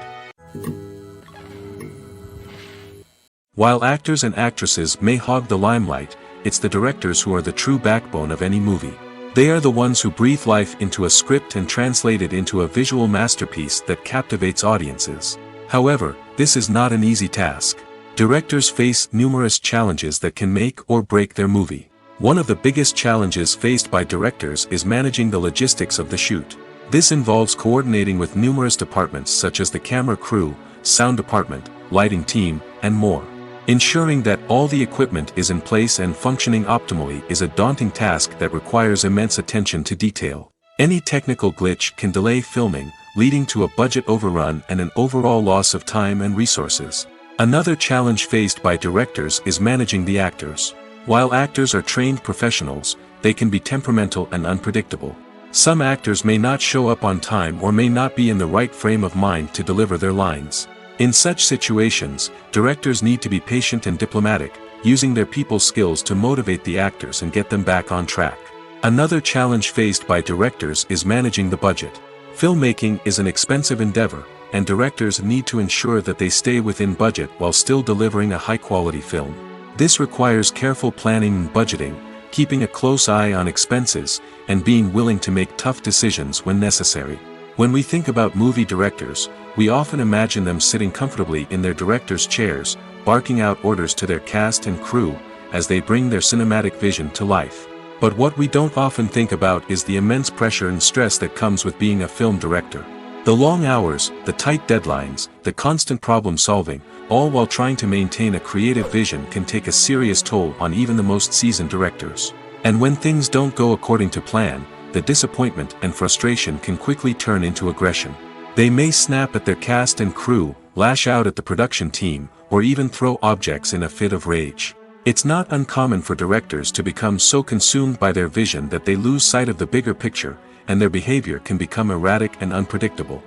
While actors and actresses may hog the limelight, it's the directors who are the true backbone of any movie. They are the ones who breathe life into a script and translate it into a visual masterpiece that captivates audiences. However, this is not an easy task. Directors face numerous challenges that can make or break their movie. One of the biggest challenges faced by directors is managing the logistics of the shoot. This involves coordinating with numerous departments such as the camera crew, sound department, lighting team, and more. Ensuring that all the equipment is in place and functioning optimally is a daunting task that requires immense attention to detail. Any technical glitch can delay filming, leading to a budget overrun and an overall loss of time and resources. Another challenge faced by directors is managing the actors. While actors are trained professionals, they can be temperamental and unpredictable. Some actors may not show up on time or may not be in the right frame of mind to deliver their lines. In such situations, directors need to be patient and diplomatic, using their people skills to motivate the actors and get them back on track. Another challenge faced by directors is managing the budget. Filmmaking is an expensive endeavor, and directors need to ensure that they stay within budget while still delivering a high-quality film. This requires careful planning and budgeting, keeping a close eye on expenses, and being willing to make tough decisions when necessary. When we think about movie directors, we often imagine them sitting comfortably in their director's chairs, barking out orders to their cast and crew, as they bring their cinematic vision to life. But what we don't often think about is the immense pressure and stress that comes with being a film director. The long hours, the tight deadlines, the constant problem solving, all while trying to maintain a creative vision can take a serious toll on even the most seasoned directors. And when things don't go according to plan, the disappointment and frustration can quickly turn into aggression. They may snap at their cast and crew, lash out at the production team, or even throw objects in a fit of rage. It's not uncommon for directors to become so consumed by their vision that they lose sight of the bigger picture, and their behavior can become erratic and unpredictable.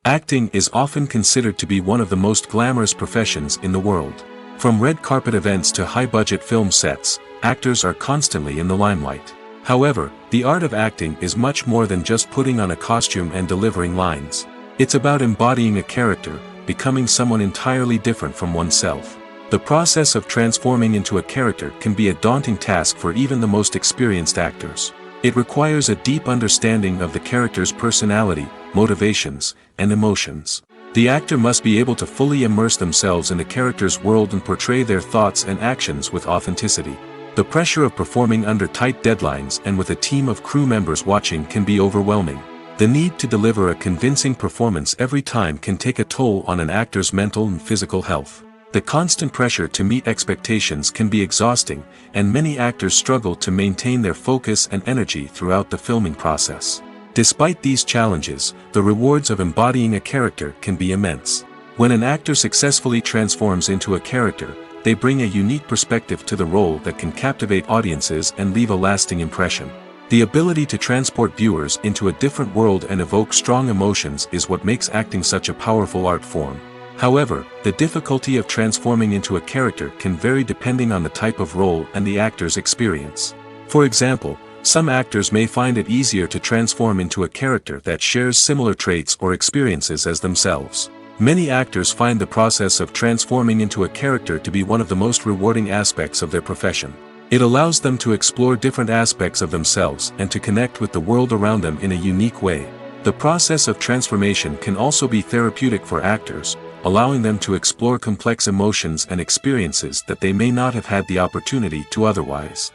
Acting is often considered to be one of the most glamorous professions in the world. From red carpet events to high-budget film sets, actors are constantly in the limelight. However, the art of acting is much more than just putting on a costume and delivering lines. It's about embodying a character, becoming someone entirely different from oneself. The process of transforming into a character can be a daunting task for even the most experienced actors. It requires a deep understanding of the character's personality, motivations, and emotions. The actor must be able to fully immerse themselves in the character's world and portray their thoughts and actions with authenticity. The pressure of performing under tight deadlines and with a team of crew members watching can be overwhelming. The need to deliver a convincing performance every time can take a toll on an actor's mental and physical health. The constant pressure to meet expectations can be exhausting, and many actors struggle to maintain their focus and energy throughout the filming process. Despite these challenges, the rewards of embodying a character can be immense. When an actor successfully transforms into a character, they bring a unique perspective to the role that can captivate audiences and leave a lasting impression. The ability to transport viewers into a different world and evoke strong emotions is what makes acting such a powerful art form. However, the difficulty of transforming into a character can vary depending on the type of role and the actor's experience. For example, some actors may find it easier to transform into a character that shares similar traits or experiences as themselves. Many actors find the process of transforming into a character to be one of the most rewarding aspects of their profession. It allows them to explore different aspects of themselves and to connect with the world around them in a unique way. The process of transformation can also be therapeutic for actors, allowing them to explore complex emotions and experiences that they may not have had the opportunity to otherwise.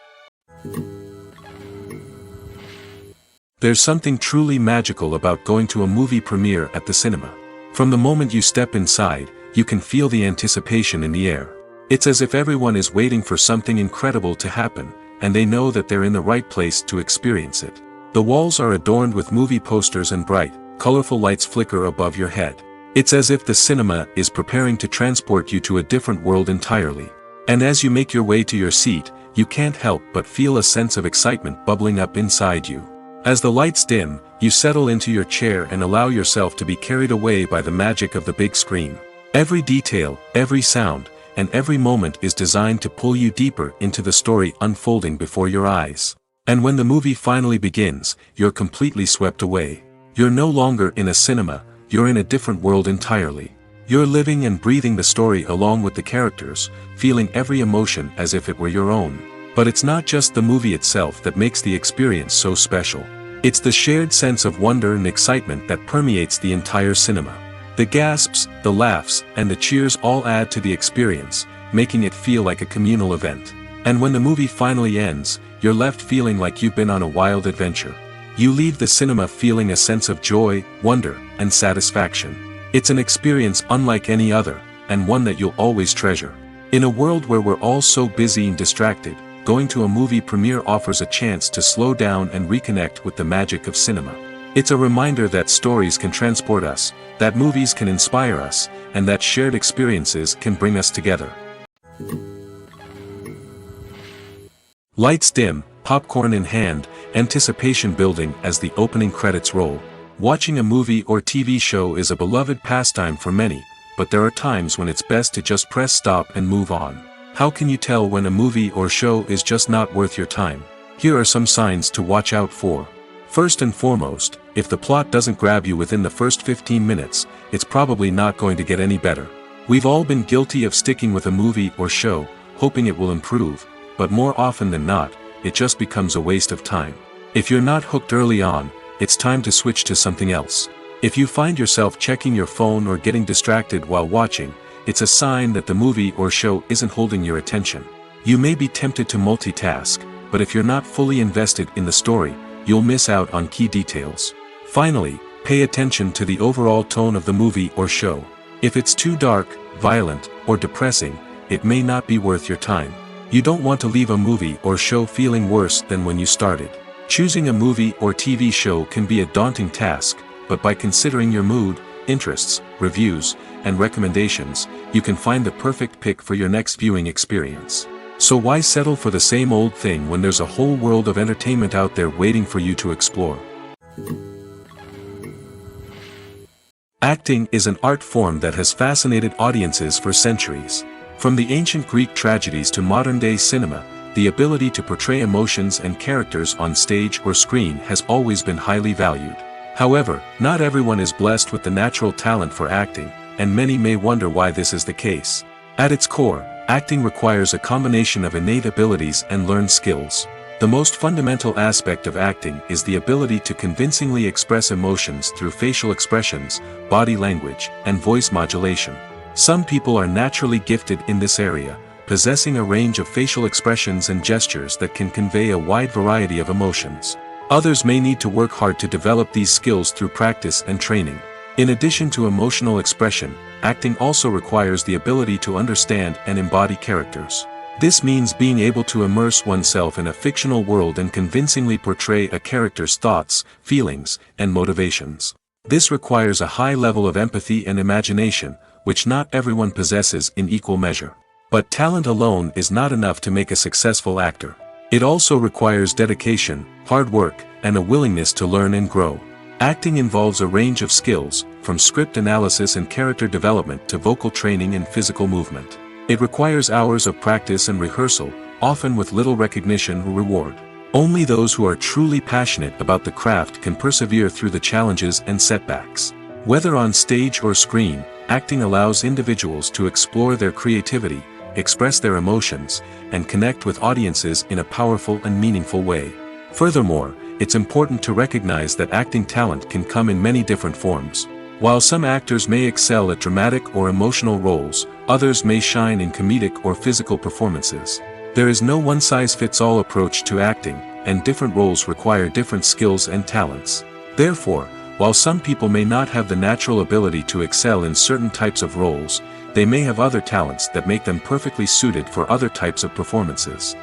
There's something truly magical about going to a movie premiere at the cinema. From the moment you step inside, you can feel the anticipation in the air. It's as if everyone is waiting for something incredible to happen, and they know that they're in the right place to experience it. The walls are adorned with movie posters and bright, colorful lights flicker above your head. It's as if the cinema is preparing to transport you to a different world entirely. And as you make your way to your seat, you can't help but feel a sense of excitement bubbling up inside you. As the lights dim, you settle into your chair and allow yourself to be carried away by the magic of the big screen. Every detail, every sound, and every moment is designed to pull you deeper into the story unfolding before your eyes. And when the movie finally begins, you're completely swept away. You're no longer in a cinema, you're in a different world entirely. You're living and breathing the story along with the characters, feeling every emotion as if it were your own. But it's not just the movie itself that makes the experience so special. It's the shared sense of wonder and excitement that permeates the entire cinema. The gasps, the laughs, and the cheers all add to the experience, making it feel like a communal event. And when the movie finally ends, you're left feeling like you've been on a wild adventure. You leave the cinema feeling a sense of joy, wonder, and satisfaction. It's an experience unlike any other, and one that you'll always treasure. In a world where we're all so busy and distracted, going to a movie premiere offers a chance to slow down and reconnect with the magic of cinema. It's a reminder that stories can transport us, that movies can inspire us, and that shared experiences can bring us together. Lights dim, popcorn in hand, anticipation building as the opening credits roll. Watching a movie or TV show is a beloved pastime for many, but there are times when it's best to just press stop and move on. How can you tell when a movie or show is just not worth your time? Here are some signs to watch out for. First and foremost, if the plot doesn't grab you within the first 15 minutes, it's probably not going to get any better. We've all been guilty of sticking with a movie or show, hoping it will improve, but more often than not, it just becomes a waste of time. If you're not hooked early on, it's time to switch to something else. If you find yourself checking your phone or getting distracted while watching, it's a sign that the movie or show isn't holding your attention. You may be tempted to multitask, but if you're not fully invested in the story, you'll miss out on key details. Finally, pay attention to the overall tone of the movie or show. If it's too dark, violent, or depressing, it may not be worth your time. You don't want to leave a movie or show feeling worse than when you started. Choosing a movie or TV show can be a daunting task, but by considering your mood, interests, reviews, and recommendations, you can find the perfect pick for your next viewing experience. So why settle for the same old thing when there's a whole world of entertainment out there waiting for you to explore? Acting is an art form that has fascinated audiences for centuries. From the ancient Greek tragedies to modern-day cinema, the ability to portray emotions and characters on stage or screen has always been highly valued. However, not everyone is blessed with the natural talent for acting, and many may wonder why this is the case. At its core, acting requires a combination of innate abilities and learned skills. The most fundamental aspect of acting is the ability to convincingly express emotions through facial expressions, body language, and voice modulation. Some people are naturally gifted in this area, possessing a range of facial expressions and gestures that can convey a wide variety of emotions. Others may need to work hard to develop these skills through practice and training. In addition to emotional expression, acting also requires the ability to understand and embody characters. This means being able to immerse oneself in a fictional world and convincingly portray a character's thoughts, feelings, and motivations. This requires a high level of empathy and imagination, which not everyone possesses in equal measure. But talent alone is not enough to make a successful actor. It also requires dedication, hard work, and a willingness to learn and grow. Acting involves a range of skills, from script analysis and character development to vocal training and physical movement. It requires hours of practice and rehearsal, often with little recognition or reward. Only those who are truly passionate about the craft can persevere through the challenges and setbacks. Whether on stage or screen, acting allows individuals to explore their creativity, express their emotions, and connect with audiences in a powerful and meaningful way. Furthermore, it's important to recognize that acting talent can come in many different forms. While some actors may excel at dramatic or emotional roles, others may shine in comedic or physical performances. There is no one-size-fits-all approach to acting, and different roles require different skills and talents. Therefore, while some people may not have the natural ability to excel in certain types of roles, they may have other talents that make them perfectly suited for other types of performances.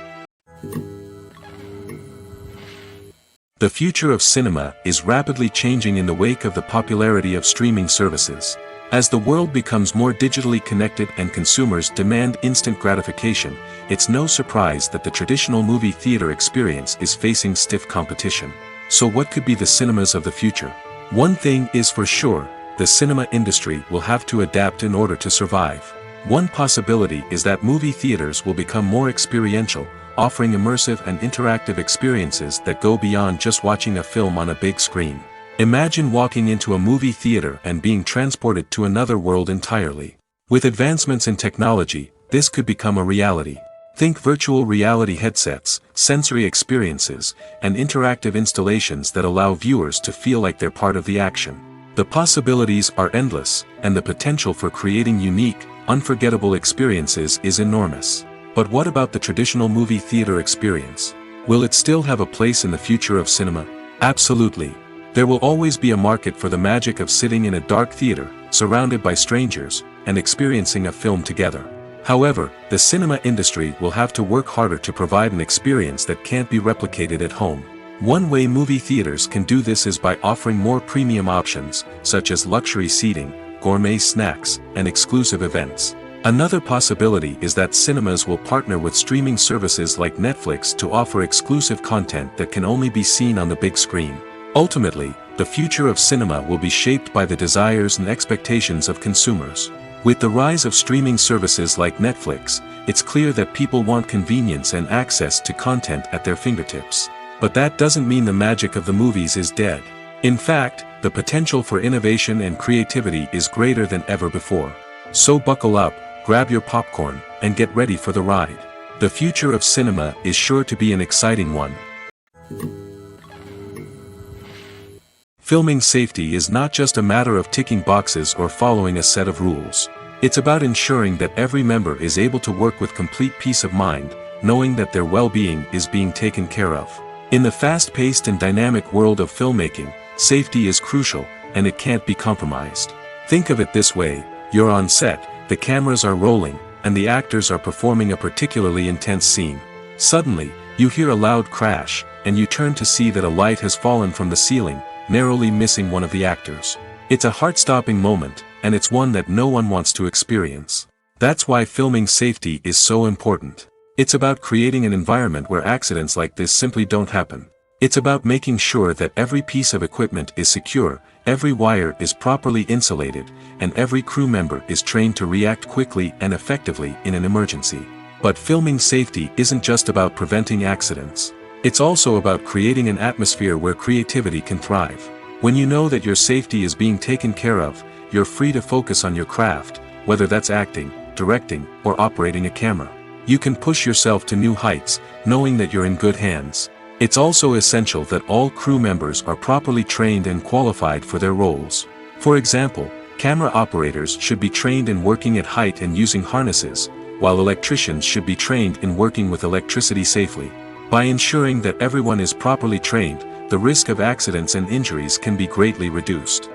The future of cinema is rapidly changing in the wake of the popularity of streaming services. As the world becomes more digitally connected and consumers demand instant gratification, it's no surprise that the traditional movie theater experience is facing stiff competition. So what could be the cinemas of the future? One thing is for sure, the cinema industry will have to adapt in order to survive. One possibility is that movie theaters will become more experiential, offering immersive and interactive experiences that go beyond just watching a film on a big screen. Imagine walking into a movie theater and being transported to another world entirely. With advancements in technology, this could become a reality. Think virtual reality headsets, sensory experiences, and interactive installations that allow viewers to feel like they're part of the action. The possibilities are endless, and the potential for creating unique, unforgettable experiences is enormous. But what about the traditional movie theater experience? Will it still have a place in the future of cinema? Absolutely. There will always be a market for the magic of sitting in a dark theater, surrounded by strangers, and experiencing a film together. However, the cinema industry will have to work harder to provide an experience that can't be replicated at home. One way movie theaters can do this is by offering more premium options, such as luxury seating, gourmet snacks, and exclusive events. Another possibility is that cinemas will partner with streaming services like Netflix to offer exclusive content that can only be seen on the big screen. Ultimately, the future of cinema will be shaped by the desires and expectations of consumers. With the rise of streaming services like Netflix, it's clear that people want convenience and access to content at their fingertips. But that doesn't mean the magic of the movies is dead. In fact, the potential for innovation and creativity is greater than ever before. So buckle up, grab your popcorn, and get ready for the ride. The future of cinema is sure to be an exciting one. Filming safety is not just a matter of ticking boxes or following a set of rules. It's about ensuring that every member is able to work with complete peace of mind, knowing that their well-being is being taken care of. In the fast-paced and dynamic world of filmmaking, safety is crucial, and it can't be compromised. Think of it this way, you're on set, the cameras are rolling, and the actors are performing a particularly intense scene. Suddenly, you hear a loud crash, and you turn to see that a light has fallen from the ceiling, narrowly missing one of the actors. It's a heart-stopping moment, and it's one that no one wants to experience. That's why filming safety is so important. It's about creating an environment where accidents like this simply don't happen. It's about making sure that every piece of equipment is secure, every wire is properly insulated, and every crew member is trained to react quickly and effectively in an emergency. But filming safety isn't just about preventing accidents. It's also about creating an atmosphere where creativity can thrive. When you know that your safety is being taken care of, you're free to focus on your craft, whether that's acting, directing, or operating a camera. You can push yourself to new heights, knowing that you're in good hands. It's also essential that all crew members are properly trained and qualified for their roles. For example, camera operators should be trained in working at height and using harnesses, while electricians should be trained in working with electricity safely. By ensuring that everyone is properly trained, the risk of accidents and injuries can be greatly reduced.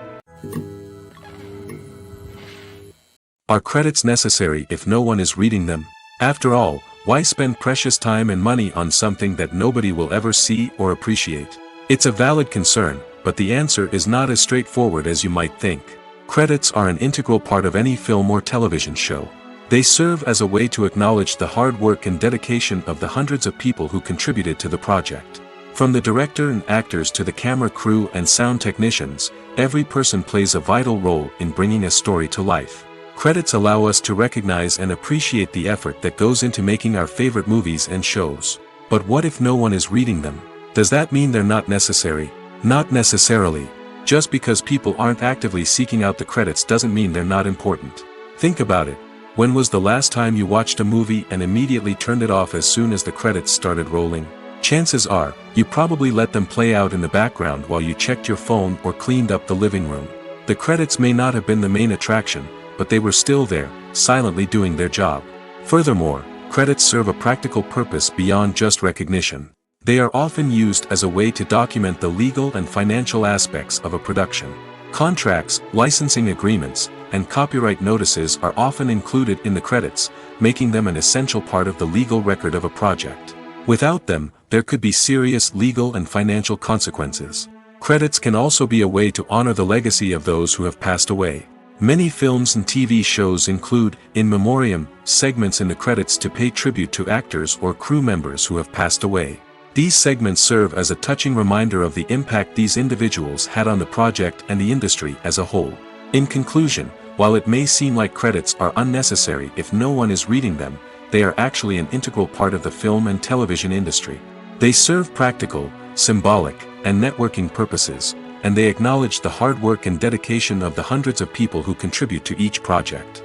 Are credits necessary if no one is reading them? After all, why spend precious time and money on something that nobody will ever see or appreciate? It's a valid concern, but the answer is not as straightforward as you might think. Credits are an integral part of any film or television show. They serve as a way to acknowledge the hard work and dedication of the hundreds of people who contributed to the project. From the director and actors to the camera crew and sound technicians, every person plays a vital role in bringing a story to life. Credits allow us to recognize and appreciate the effort that goes into making our favorite movies and shows. But what if no one is reading them? Does that mean they're not necessary? Not necessarily. Just because people aren't actively seeking out the credits doesn't mean they're not important. Think about it. When was the last time you watched a movie and immediately turned it off as soon as the credits started rolling? Chances are, you probably let them play out in the background while you checked your phone or cleaned up the living room. The credits may not have been the main attraction, but they were still there, silently doing their job. Furthermore, credits serve a practical purpose beyond just recognition. They are often used as a way to document the legal and financial aspects of a production. Contracts, licensing agreements, and copyright notices are often included in the credits, making them an essential part of the legal record of a project. Without them, there could be serious legal and financial consequences. Credits can also be a way to honor the legacy of those who have passed away. Many films and TV shows include, in memoriam, segments in the credits to pay tribute to actors or crew members who have passed away. These segments serve as a touching reminder of the impact these individuals had on the project and the industry as a whole. In conclusion, while it may seem like credits are unnecessary if no one is reading them, they are actually an integral part of the film and television industry. They serve practical, symbolic, and networking purposes, and they acknowledge the hard work and dedication of the hundreds of people who contribute to each project.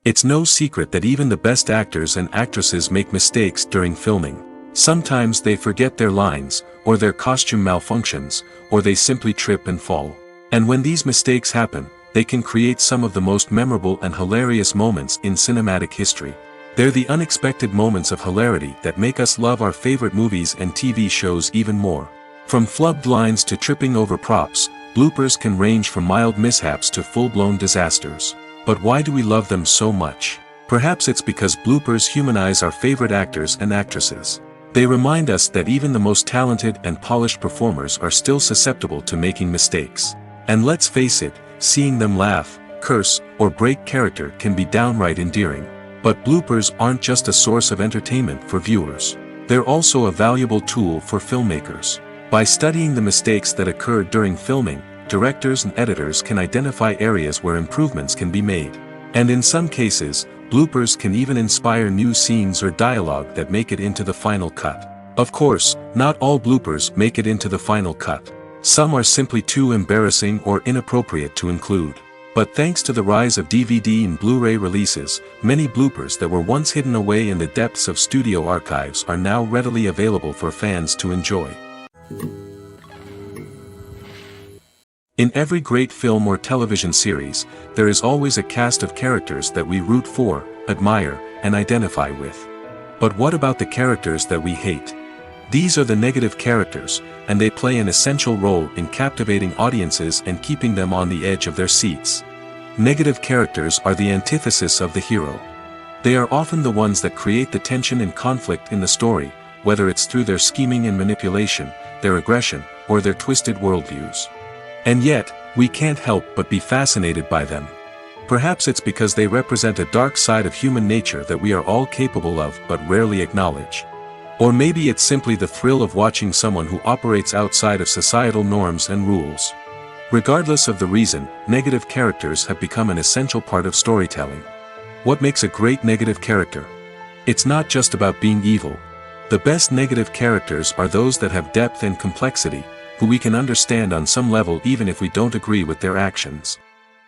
It's no secret that even the best actors and actresses make mistakes during filming. Sometimes they forget their lines, or their costume malfunctions, or they simply trip and fall. And when these mistakes happen, they can create some of the most memorable and hilarious moments in cinematic history. They're the unexpected moments of hilarity that make us love our favorite movies and TV shows even more. From flubbed lines to tripping over props, bloopers can range from mild mishaps to full-blown disasters. But why do we love them so much? Perhaps it's because bloopers humanize our favorite actors and actresses. They remind us that even the most talented and polished performers are still susceptible to making mistakes. And let's face it, seeing them laugh, curse, or break character can be downright endearing. But bloopers aren't just a source of entertainment for viewers. They're also a valuable tool for filmmakers. By studying the mistakes that occurred during filming, directors and editors can identify areas where improvements can be made. And in some cases, bloopers can even inspire new scenes or dialogue that make it into the final cut. Of course, not all bloopers make it into the final cut. Some are simply too embarrassing or inappropriate to include. But thanks to the rise of DVD and Blu-ray releases, many bloopers that were once hidden away in the depths of studio archives are now readily available for fans to enjoy. In every great film or television series, there is always a cast of characters that we root for, admire, and identify with. But what about the characters that we hate? These are the negative characters, and they play an essential role in captivating audiences and keeping them on the edge of their seats. Negative characters are the antithesis of the hero. They are often the ones that create the tension and conflict in the story, whether it's through their scheming and manipulation, their aggression, or their twisted worldviews. And yet, we can't help but be fascinated by them. Perhaps it's because they represent a dark side of human nature that we are all capable of but rarely acknowledge. Or maybe it's simply the thrill of watching someone who operates outside of societal norms and rules. Regardless of the reason, negative characters have become an essential part of storytelling. What makes a great negative character? It's not just about being evil. The best negative characters are those that have depth and complexity, who we can understand on some level even if we don't agree with their actions.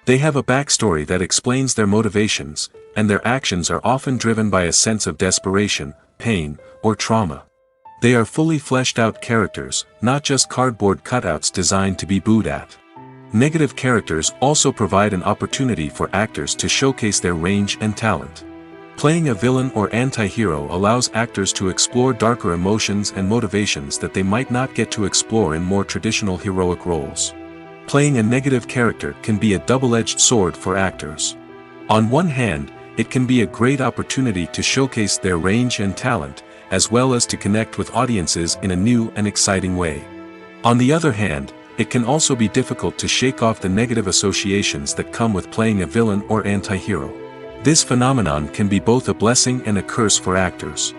They have a backstory that explains their motivations, and their actions are often driven by a sense of desperation, pain, or trauma. They are fully fleshed out characters, not just cardboard cutouts designed to be booed at. Negative characters also provide an opportunity for actors to showcase their range and talent. Playing a villain or anti-hero allows actors to explore darker emotions and motivations that they might not get to explore in more traditional heroic roles. Playing a negative character can be a double-edged sword for actors. On one hand, it can be a great opportunity to showcase their range and talent, as well as to connect with audiences in a new and exciting way. On the other hand, it can also be difficult to shake off the negative associations that come with playing a villain or anti-hero. This phenomenon can be both a blessing and a curse for actors.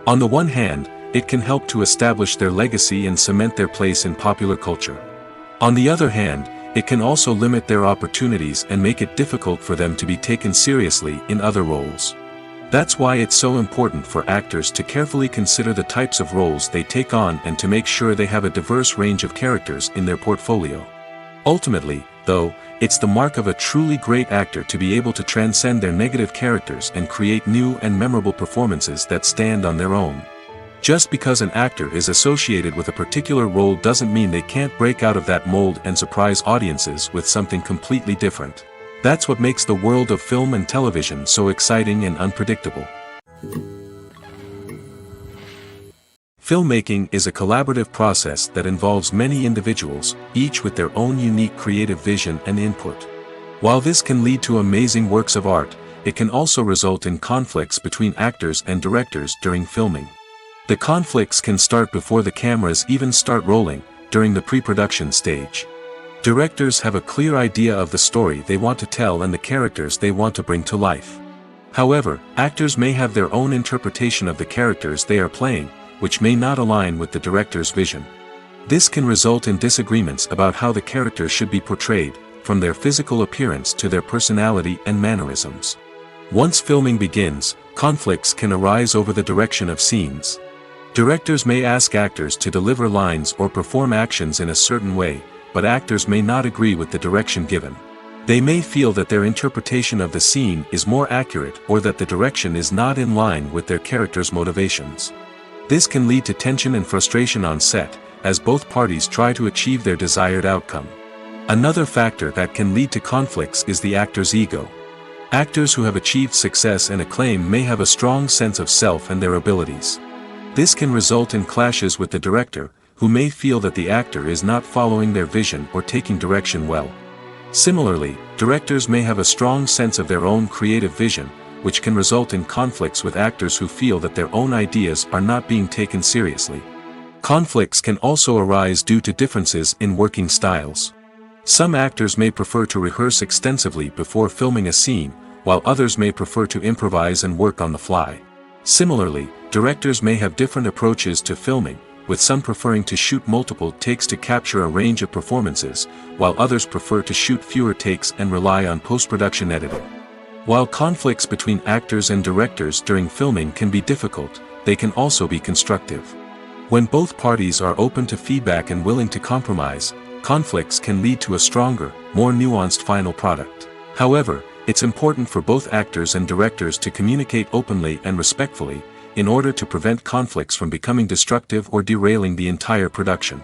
On the one hand, it can help to establish their legacy and cement their place in popular culture. On the other hand, it can also limit their opportunities and make it difficult for them to be taken seriously in other roles. That's why it's so important for actors to carefully consider the types of roles they take on and to make sure they have a diverse range of characters in their portfolio. Ultimately, though, it's the mark of a truly great actor to be able to transcend their negative characters and create new and memorable performances that stand on their own. Just because an actor is associated with a particular role doesn't mean they can't break out of that mold and surprise audiences with something completely different. That's what makes the world of film and television so exciting and unpredictable. Filmmaking is a collaborative process that involves many individuals, each with their own unique creative vision and input. While this can lead to amazing works of art, it can also result in conflicts between actors and directors during filming. The conflicts can start before the cameras even start rolling, during the pre-production stage. Directors have a clear idea of the story they want to tell and the characters they want to bring to life. However, actors may have their own interpretation of the characters they are playing, which may not align with the director's vision. This can result in disagreements about how the character should be portrayed, from their physical appearance to their personality and mannerisms. Once filming begins, conflicts can arise over the direction of scenes. Directors may ask actors to deliver lines or perform actions in a certain way, but actors may not agree with the direction given. They may feel that their interpretation of the scene is more accurate or that the direction is not in line with their character's motivations. This can lead to tension and frustration on set, as both parties try to achieve their desired outcome. Another factor that can lead to conflicts is the actor's ego. Actors who have achieved success and acclaim may have a strong sense of self and their abilities. This can result in clashes with the director, who may feel that the actor is not following their vision or taking direction well. Similarly, directors may have a strong sense of their own creative vision, which can result in conflicts with actors who feel that their own ideas are not being taken seriously. Conflicts can also arise due to differences in working styles. Some actors may prefer to rehearse extensively before filming a scene, while others may prefer to improvise and work on the fly. Similarly, directors may have different approaches to filming, with some preferring to shoot multiple takes to capture a range of performances, while others prefer to shoot fewer takes and rely on post-production editing. While conflicts between actors and directors during filming can be difficult, they can also be constructive. When both parties are open to feedback and willing to compromise, conflicts can lead to a stronger, more nuanced final product. However, it's important for both actors and directors to communicate openly and respectfully, in order to prevent conflicts from becoming destructive or derailing the entire production.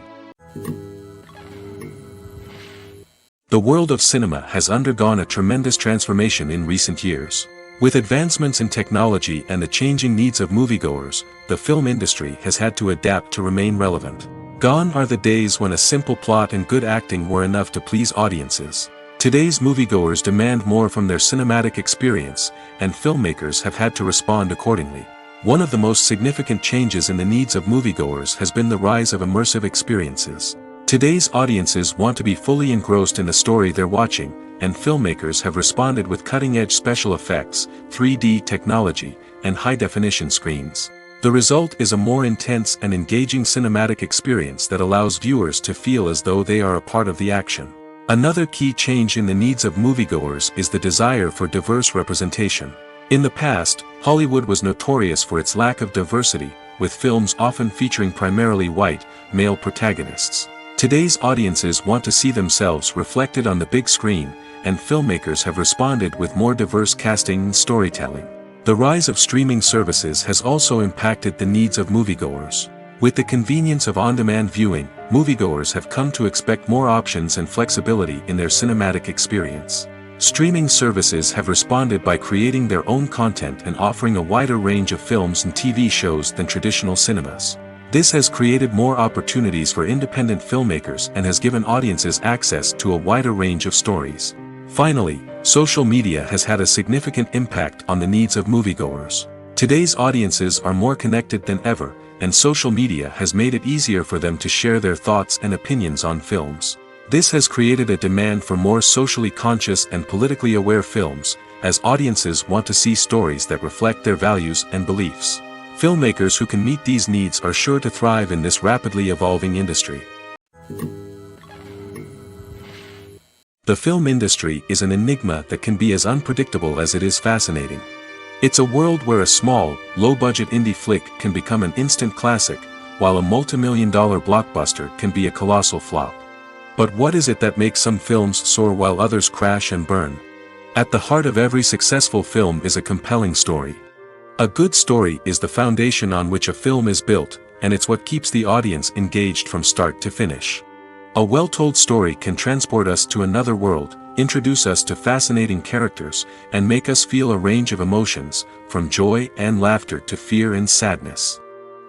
The world of cinema has undergone a tremendous transformation in recent years. With advancements in technology and the changing needs of moviegoers, the film industry has had to adapt to remain relevant. Gone are the days when a simple plot and good acting were enough to please audiences. Today's moviegoers demand more from their cinematic experience, and filmmakers have had to respond accordingly. One of the most significant changes in the needs of moviegoers has been the rise of immersive experiences. Today's audiences want to be fully engrossed in the story they're watching, and filmmakers have responded with cutting-edge special effects, 3D technology, and high-definition screens. The result is a more intense and engaging cinematic experience that allows viewers to feel as though they are a part of the action. Another key change in the needs of moviegoers is the desire for diverse representation. In the past, Hollywood was notorious for its lack of diversity, with films often featuring primarily white, male protagonists. Today's audiences want to see themselves reflected on the big screen, and filmmakers have responded with more diverse casting and storytelling. The rise of streaming services has also impacted the needs of moviegoers. With the convenience of on-demand viewing, moviegoers have come to expect more options and flexibility in their cinematic experience. Streaming services have responded by creating their own content and offering a wider range of films and TV shows than traditional cinemas. This has created more opportunities for independent filmmakers and has given audiences access to a wider range of stories. Finally, social media has had a significant impact on the needs of moviegoers. Today's audiences are more connected than ever, and social media has made it easier for them to share their thoughts and opinions on films. This has created a demand for more socially conscious and politically aware films, as audiences want to see stories that reflect their values and beliefs. Filmmakers who can meet these needs are sure to thrive in this rapidly evolving industry. The film industry is an enigma that can be as unpredictable as it is fascinating. It's a world where a small, low-budget indie flick can become an instant classic, while a multi-million-dollar blockbuster can be a colossal flop. But what is it that makes some films soar while others crash and burn? At the heart of every successful film is a compelling story. A good story is the foundation on which a film is built, and it's what keeps the audience engaged from start to finish. A well-told story can transport us to another world, introduce us to fascinating characters, and make us feel a range of emotions, from joy and laughter to fear and sadness.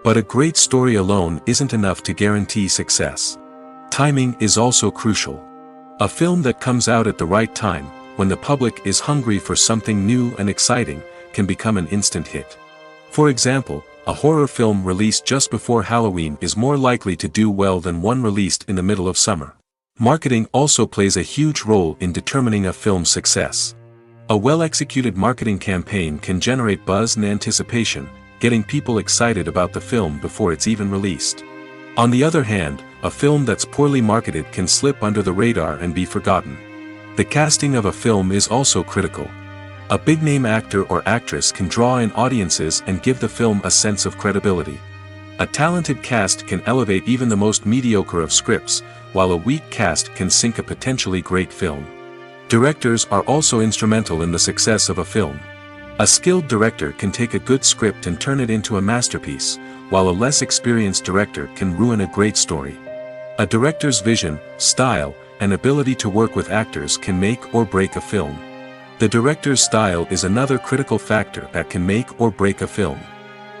But a great story alone isn't enough to guarantee success. Timing is also crucial. A film that comes out at the right time, when the public is hungry for something new and exciting, can become an instant hit. For example, a horror film released just before Halloween is more likely to do well than one released in the middle of summer. Marketing also plays a huge role in determining a film's success. A well-executed marketing campaign can generate buzz and anticipation, getting people excited about the film before it's even released. On the other hand, a film that's poorly marketed can slip under the radar and be forgotten. The casting of a film is also critical. A big-name actor or actress can draw in audiences and give the film a sense of credibility. A talented cast can elevate even the most mediocre of scripts, while a weak cast can sink a potentially great film. Directors are also instrumental in the success of a film. A skilled director can take a good script and turn it into a masterpiece, while a less experienced director can ruin a great story. A director's vision, style, and ability to work with actors can make or break a film. The director's style is another critical factor that can make or break a film.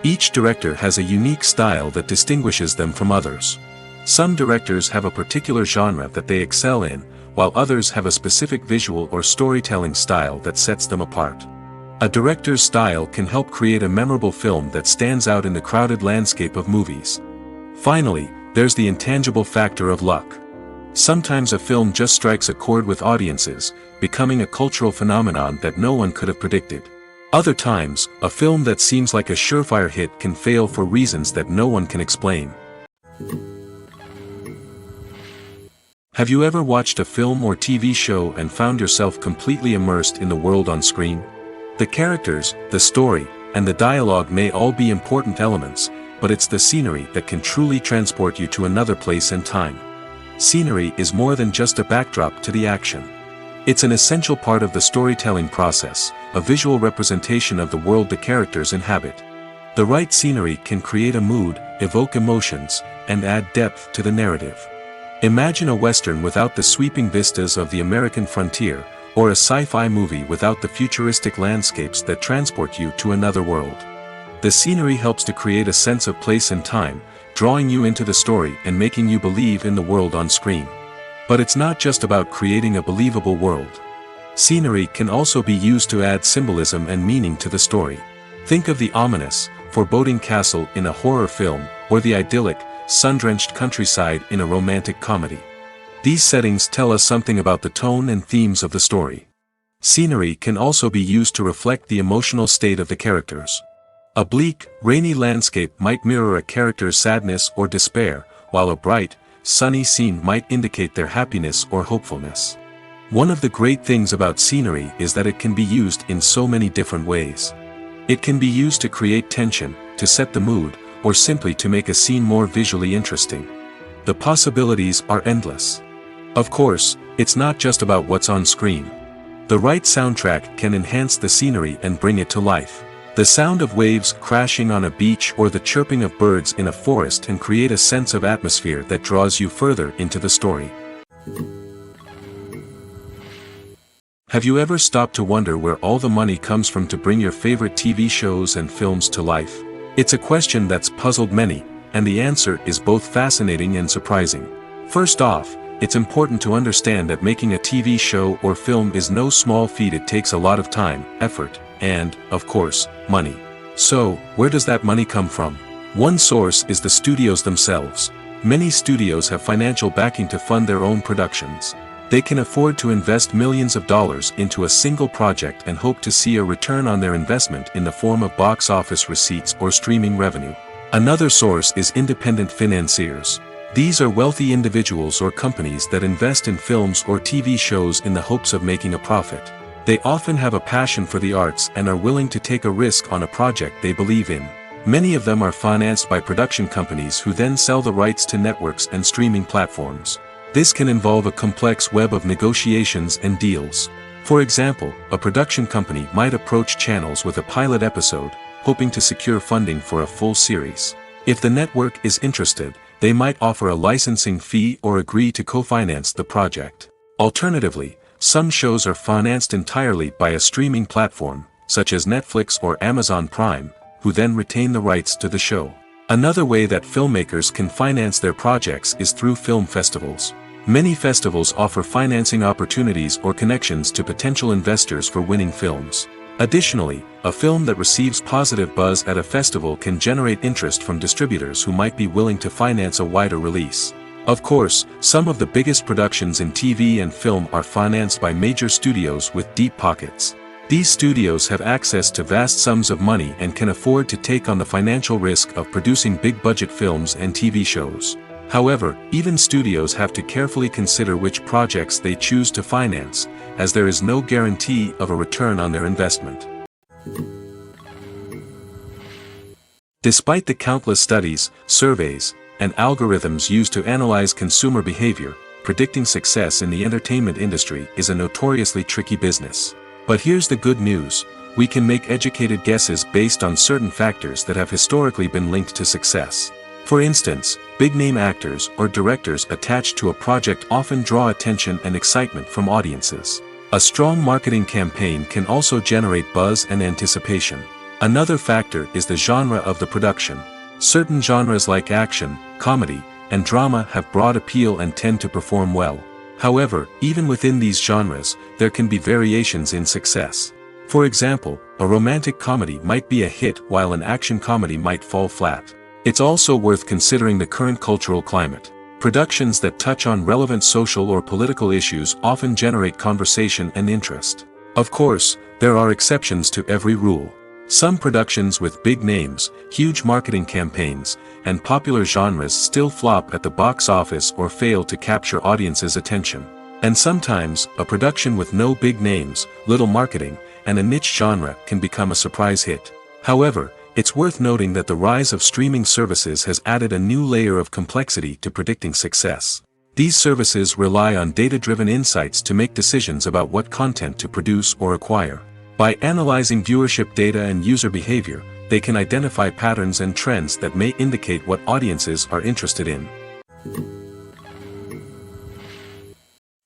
Each director has a unique style that distinguishes them from others. Some directors have a particular genre that they excel in, while others have a specific visual or storytelling style that sets them apart. A director's style can help create a memorable film that stands out in the crowded landscape of movies. Finally, there's the intangible factor of luck. Sometimes a film just strikes a chord with audiences, becoming a cultural phenomenon that no one could have predicted. Other times, a film that seems like a surefire hit can fail for reasons that no one can explain. Have you ever watched a film or TV show and found yourself completely immersed in the world on screen? The characters, the story, and the dialogue may all be important elements, but it's the scenery that can truly transport you to another place and time. Scenery is more than just a backdrop to the action. It's an essential part of the storytelling process, a visual representation of the world the characters inhabit. The right scenery can create a mood, evoke emotions, and add depth to the narrative. Imagine a Western without the sweeping vistas of the American frontier, or a sci-fi movie without the futuristic landscapes that transport you to another world. The scenery helps to create a sense of place and time, drawing you into the story and making you believe in the world on screen. But it's not just about creating a believable world. Scenery can also be used to add symbolism and meaning to the story. Think of the ominous, foreboding castle in a horror film, or the idyllic, sun-drenched countryside in a romantic comedy. These settings tell us something about the tone and themes of the story. Scenery can also be used to reflect the emotional state of the characters. A bleak, rainy landscape might mirror a character's sadness or despair, while a bright, sunny scene might indicate their happiness or hopefulness. One of the great things about scenery is that it can be used in so many different ways. It can be used to create tension, to set the mood, or simply to make a scene more visually interesting. The possibilities are endless. Of course, it's not just about what's on screen. The right soundtrack can enhance the scenery and bring it to life. The sound of waves crashing on a beach or the chirping of birds in a forest can create a sense of atmosphere that draws you further into the story. Have you ever stopped to wonder where all the money comes from to bring your favorite TV shows and films to life? It's a question that's puzzled many, and the answer is both fascinating and surprising. First off, it's important to understand that making a TV show or film is no small feat. It takes a lot of time, effort, and, of course, money. So, where does that money come from? One source is the studios themselves. Many studios have financial backing to fund their own productions. They can afford to invest millions of dollars into a single project and hope to see a return on their investment in the form of box office receipts or streaming revenue. Another source is independent financiers. These are wealthy individuals or companies that invest in films or TV shows in the hopes of making a profit. They often have a passion for the arts and are willing to take a risk on a project they believe in. Many of them are financed by production companies who then sell the rights to networks and streaming platforms. This can involve a complex web of negotiations and deals. For example, a production company might approach channels with a pilot episode, hoping to secure funding for a full series. If the network is interested, they might offer a licensing fee or agree to co-finance the project. Alternatively, some shows are financed entirely by a streaming platform, such as Netflix or Amazon Prime, who then retain the rights to the show. Another way that filmmakers can finance their projects is through film festivals. Many festivals offer financing opportunities or connections to potential investors for winning films. Additionally, a film that receives positive buzz at a festival can generate interest from distributors who might be willing to finance a wider release. Of course, some of the biggest productions in TV and film are financed by major studios with deep pockets. These studios have access to vast sums of money and can afford to take on the financial risk of producing big-budget films and TV shows. However, even studios have to carefully consider which projects they choose to finance, as there is no guarantee of a return on their investment. Despite the countless studies, surveys, and algorithms used to analyze consumer behavior, predicting success in the entertainment industry is a notoriously tricky business. But here's the good news: we can make educated guesses based on certain factors that have historically been linked to success. For instance, big-name actors or directors attached to a project often draw attention and excitement from audiences. A strong marketing campaign can also generate buzz and anticipation. Another factor is the genre of the production. Certain genres like action, comedy, and drama have broad appeal and tend to perform well. However, even within these genres, there can be variations in success. For example, a romantic comedy might be a hit while an action comedy might fall flat. It's also worth considering the current cultural climate. Productions that touch on relevant social or political issues often generate conversation and interest. Of course, there are exceptions to every rule. Some productions with big names, huge marketing campaigns, and popular genres still flop at the box office or fail to capture audiences' attention. And sometimes, a production with no big names, little marketing, and a niche genre can become a surprise hit. However, it's worth noting that the rise of streaming services has added a new layer of complexity to predicting success. These services rely on data-driven insights to make decisions about what content to produce or acquire. By analyzing viewership data and user behavior, they can identify patterns and trends that may indicate what audiences are interested in.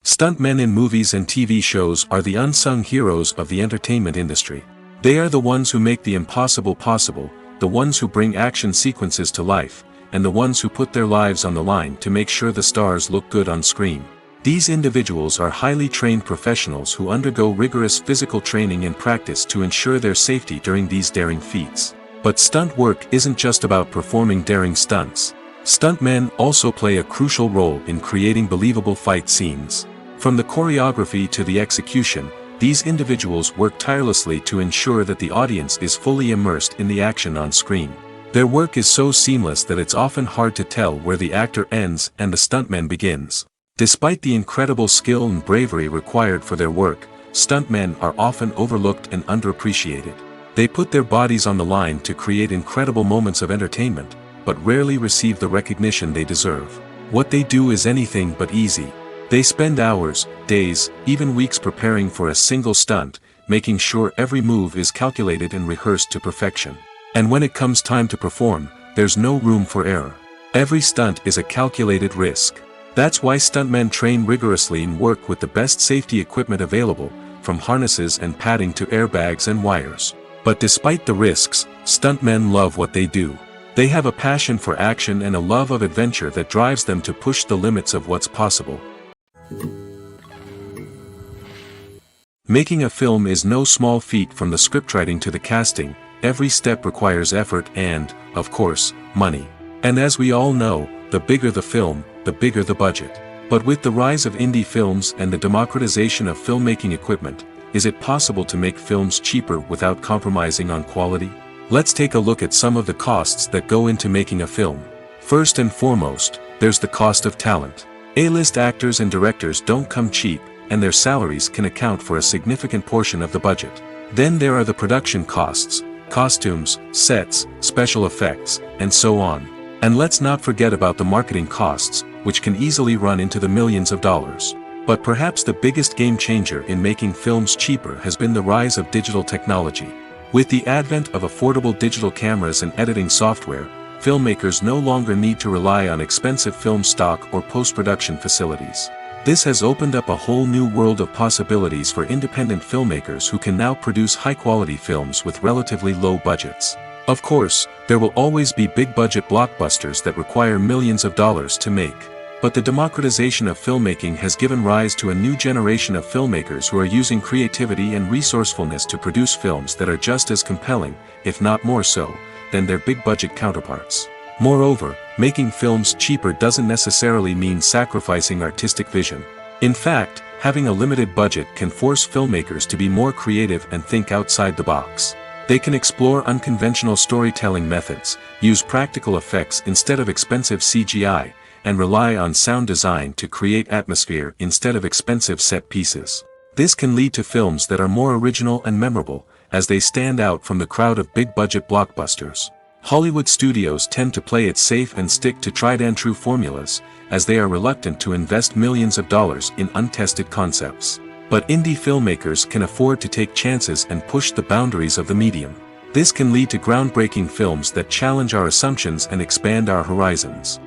Stuntmen in movies and TV shows are the unsung heroes of the entertainment industry. They are the ones who make the impossible possible, the ones who bring action sequences to life, and the ones who put their lives on the line to make sure the stars look good on screen. These individuals are highly trained professionals who undergo rigorous physical training and practice to ensure their safety during these daring feats. But stunt work isn't just about performing daring stunts. Stuntmen also play a crucial role in creating believable fight scenes. From the choreography to the execution, these individuals work tirelessly to ensure that the audience is fully immersed in the action on screen. Their work is so seamless that it's often hard to tell where the actor ends and the stuntman begins. Despite the incredible skill and bravery required for their work, stuntmen are often overlooked and underappreciated. They put their bodies on the line to create incredible moments of entertainment, but rarely receive the recognition they deserve. What they do is anything but easy. They spend hours, days, even weeks preparing for a single stunt, making sure every move is calculated and rehearsed to perfection. And when it comes time to perform, there's no room for error. Every stunt is a calculated risk. That's why stuntmen train rigorously and work with the best safety equipment available, from harnesses and padding to airbags and wires. But despite the risks, stuntmen love what they do. They have a passion for action and a love of adventure that drives them to push the limits of what's possible. Making a film is no small feat. From the scriptwriting to the casting, every step requires effort and, of course, money. And as we all know, the bigger the film, the bigger the budget. But with the rise of indie films and the democratization of filmmaking equipment, is it possible to make films cheaper without compromising on quality? Let's take a look at some of the costs that go into making a film. First and foremost, there's the cost of talent. A-list actors and directors don't come cheap, and their salaries can account for a significant portion of the budget. Then there are the production costs, costumes, sets, special effects, and so on. And let's not forget about the marketing costs, which can easily run into the millions of dollars. But perhaps the biggest game changer in making films cheaper has been the rise of digital technology. With the advent of affordable digital cameras and editing software, filmmakers no longer need to rely on expensive film stock or post-production facilities. This has opened up a whole new world of possibilities for independent filmmakers who can now produce high-quality films with relatively low budgets. Of course, there will always be big-budget blockbusters that require millions of dollars to make. But the democratization of filmmaking has given rise to a new generation of filmmakers who are using creativity and resourcefulness to produce films that are just as compelling, if not more so, than their big-budget counterparts. Moreover, making films cheaper doesn't necessarily mean sacrificing artistic vision. In fact, having a limited budget can force filmmakers to be more creative and think outside the box. They can explore unconventional storytelling methods, use practical effects instead of expensive CGI, and rely on sound design to create atmosphere instead of expensive set pieces. This can lead to films that are more original and memorable, as they stand out from the crowd of big-budget blockbusters. Hollywood studios tend to play it safe and stick to tried-and-true formulas, as they are reluctant to invest millions of dollars in untested concepts. But indie filmmakers can afford to take chances and push the boundaries of the medium. This can lead to groundbreaking films that challenge our assumptions and expand our horizons.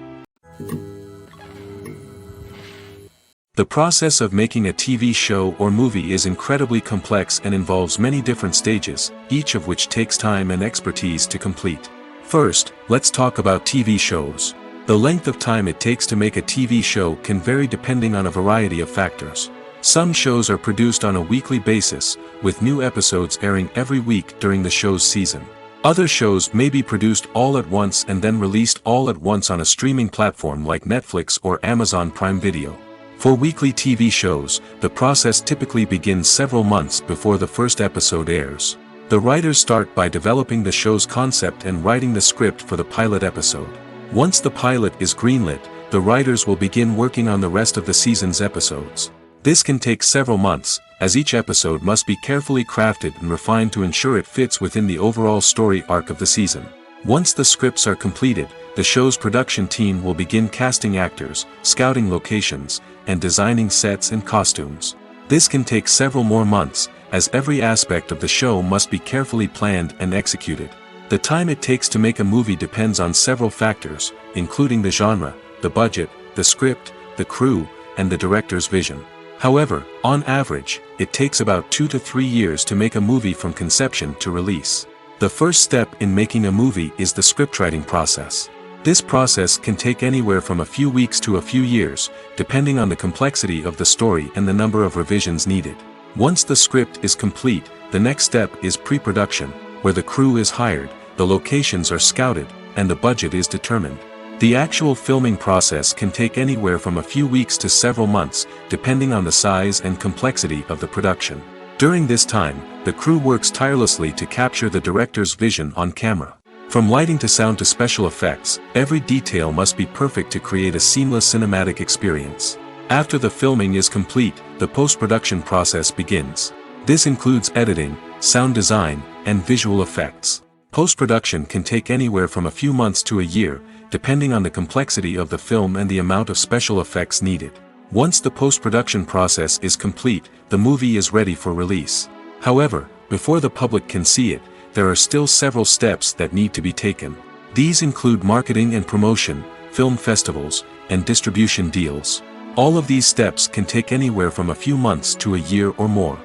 The process of making a TV show or movie is incredibly complex and involves many different stages, each of which takes time and expertise to complete. First, let's talk about TV shows. The length of time it takes to make a TV show can vary depending on a variety of factors. Some shows are produced on a weekly basis, with new episodes airing every week during the show's season. Other shows may be produced all at once and then released all at once on a streaming platform like Netflix or Amazon Prime Video. For weekly TV shows, the process typically begins several months before the first episode airs. The writers start by developing the show's concept and writing the script for the pilot episode. Once the pilot is greenlit, the writers will begin working on the rest of the season's episodes. This can take several months, as each episode must be carefully crafted and refined to ensure it fits within the overall story arc of the season. Once the scripts are completed, the show's production team will begin casting actors, scouting locations, and designing sets and costumes. This can take several more months, as every aspect of the show must be carefully planned and executed. The time it takes to make a movie depends on several factors, including the genre, the budget, the script, the crew, and the director's vision. However, on average, it takes about 2 to 3 years to make a movie from conception to release. The first step in making a movie is the scriptwriting process. This process can take anywhere from a few weeks to a few years, depending on the complexity of the story and the number of revisions needed. Once the script is complete, the next step is pre-production, where the crew is hired, the locations are scouted, and the budget is determined. The actual filming process can take anywhere from a few weeks to several months, depending on the size and complexity of the production. During this time, the crew works tirelessly to capture the director's vision on camera. From lighting to sound to special effects, every detail must be perfect to create a seamless cinematic experience. After the filming is complete, the post-production process begins. This includes editing, sound design, and visual effects. Post-production can take anywhere from a few months to a year, depending on the complexity of the film and the amount of special effects needed. Once the post-production process is complete, the movie is ready for release. However, before the public can see it, there are still several steps that need to be taken. These include marketing and promotion, film festivals, and distribution deals. All of these steps can take anywhere from a few months to a year or more.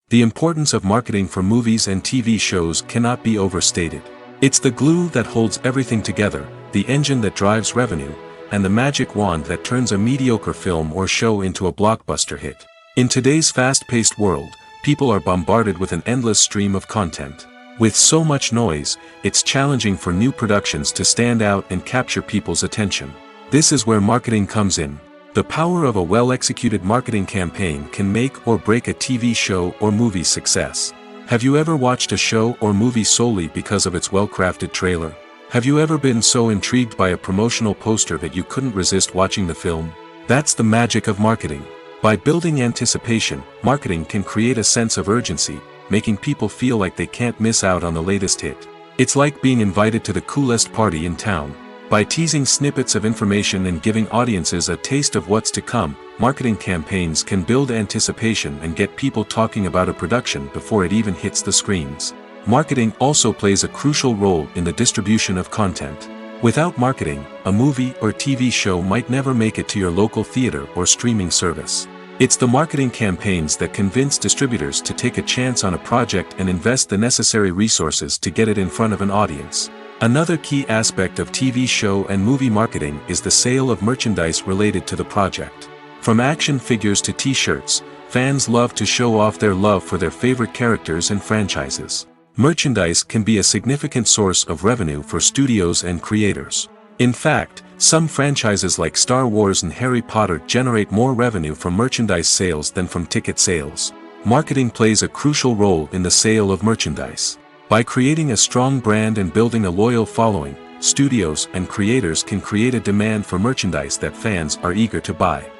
The importance of marketing for movies and TV shows cannot be overstated. It's the glue that holds everything together, the engine that drives revenue, and the magic wand that turns a mediocre film or show into a blockbuster hit. In today's fast-paced world, people are bombarded with an endless stream of content. With so much noise, it's challenging for new productions to stand out and capture people's attention. This is where marketing comes in. The power of a well-executed marketing campaign can make or break a TV show or movie's success. Have you ever watched a show or movie solely because of its well-crafted trailer? Have you ever been so intrigued by a promotional poster that you couldn't resist watching the film? That's the magic of marketing. By building anticipation, marketing can create a sense of urgency, making people feel like they can't miss out on the latest hit. It's like being invited to the coolest party in town. By teasing snippets of information and giving audiences a taste of what's to come, marketing campaigns can build anticipation and get people talking about a production before it even hits the screens. Marketing also plays a crucial role in the distribution of content. Without marketing, a movie or TV show might never make it to your local theater or streaming service. It's the marketing campaigns that convince distributors to take a chance on a project and invest the necessary resources to get it in front of an audience. Another key aspect of TV show and movie marketing is the sale of merchandise related to the project. From action figures to t-shirts, fans love to show off their love for their favorite characters and franchises. Merchandise can be a significant source of revenue for studios and creators. In fact, some franchises like Star Wars and Harry Potter generate more revenue from merchandise sales than from ticket sales. Marketing plays a crucial role in the sale of merchandise. By creating a strong brand and building a loyal following, studios and creators can create a demand for merchandise that fans are eager to buy.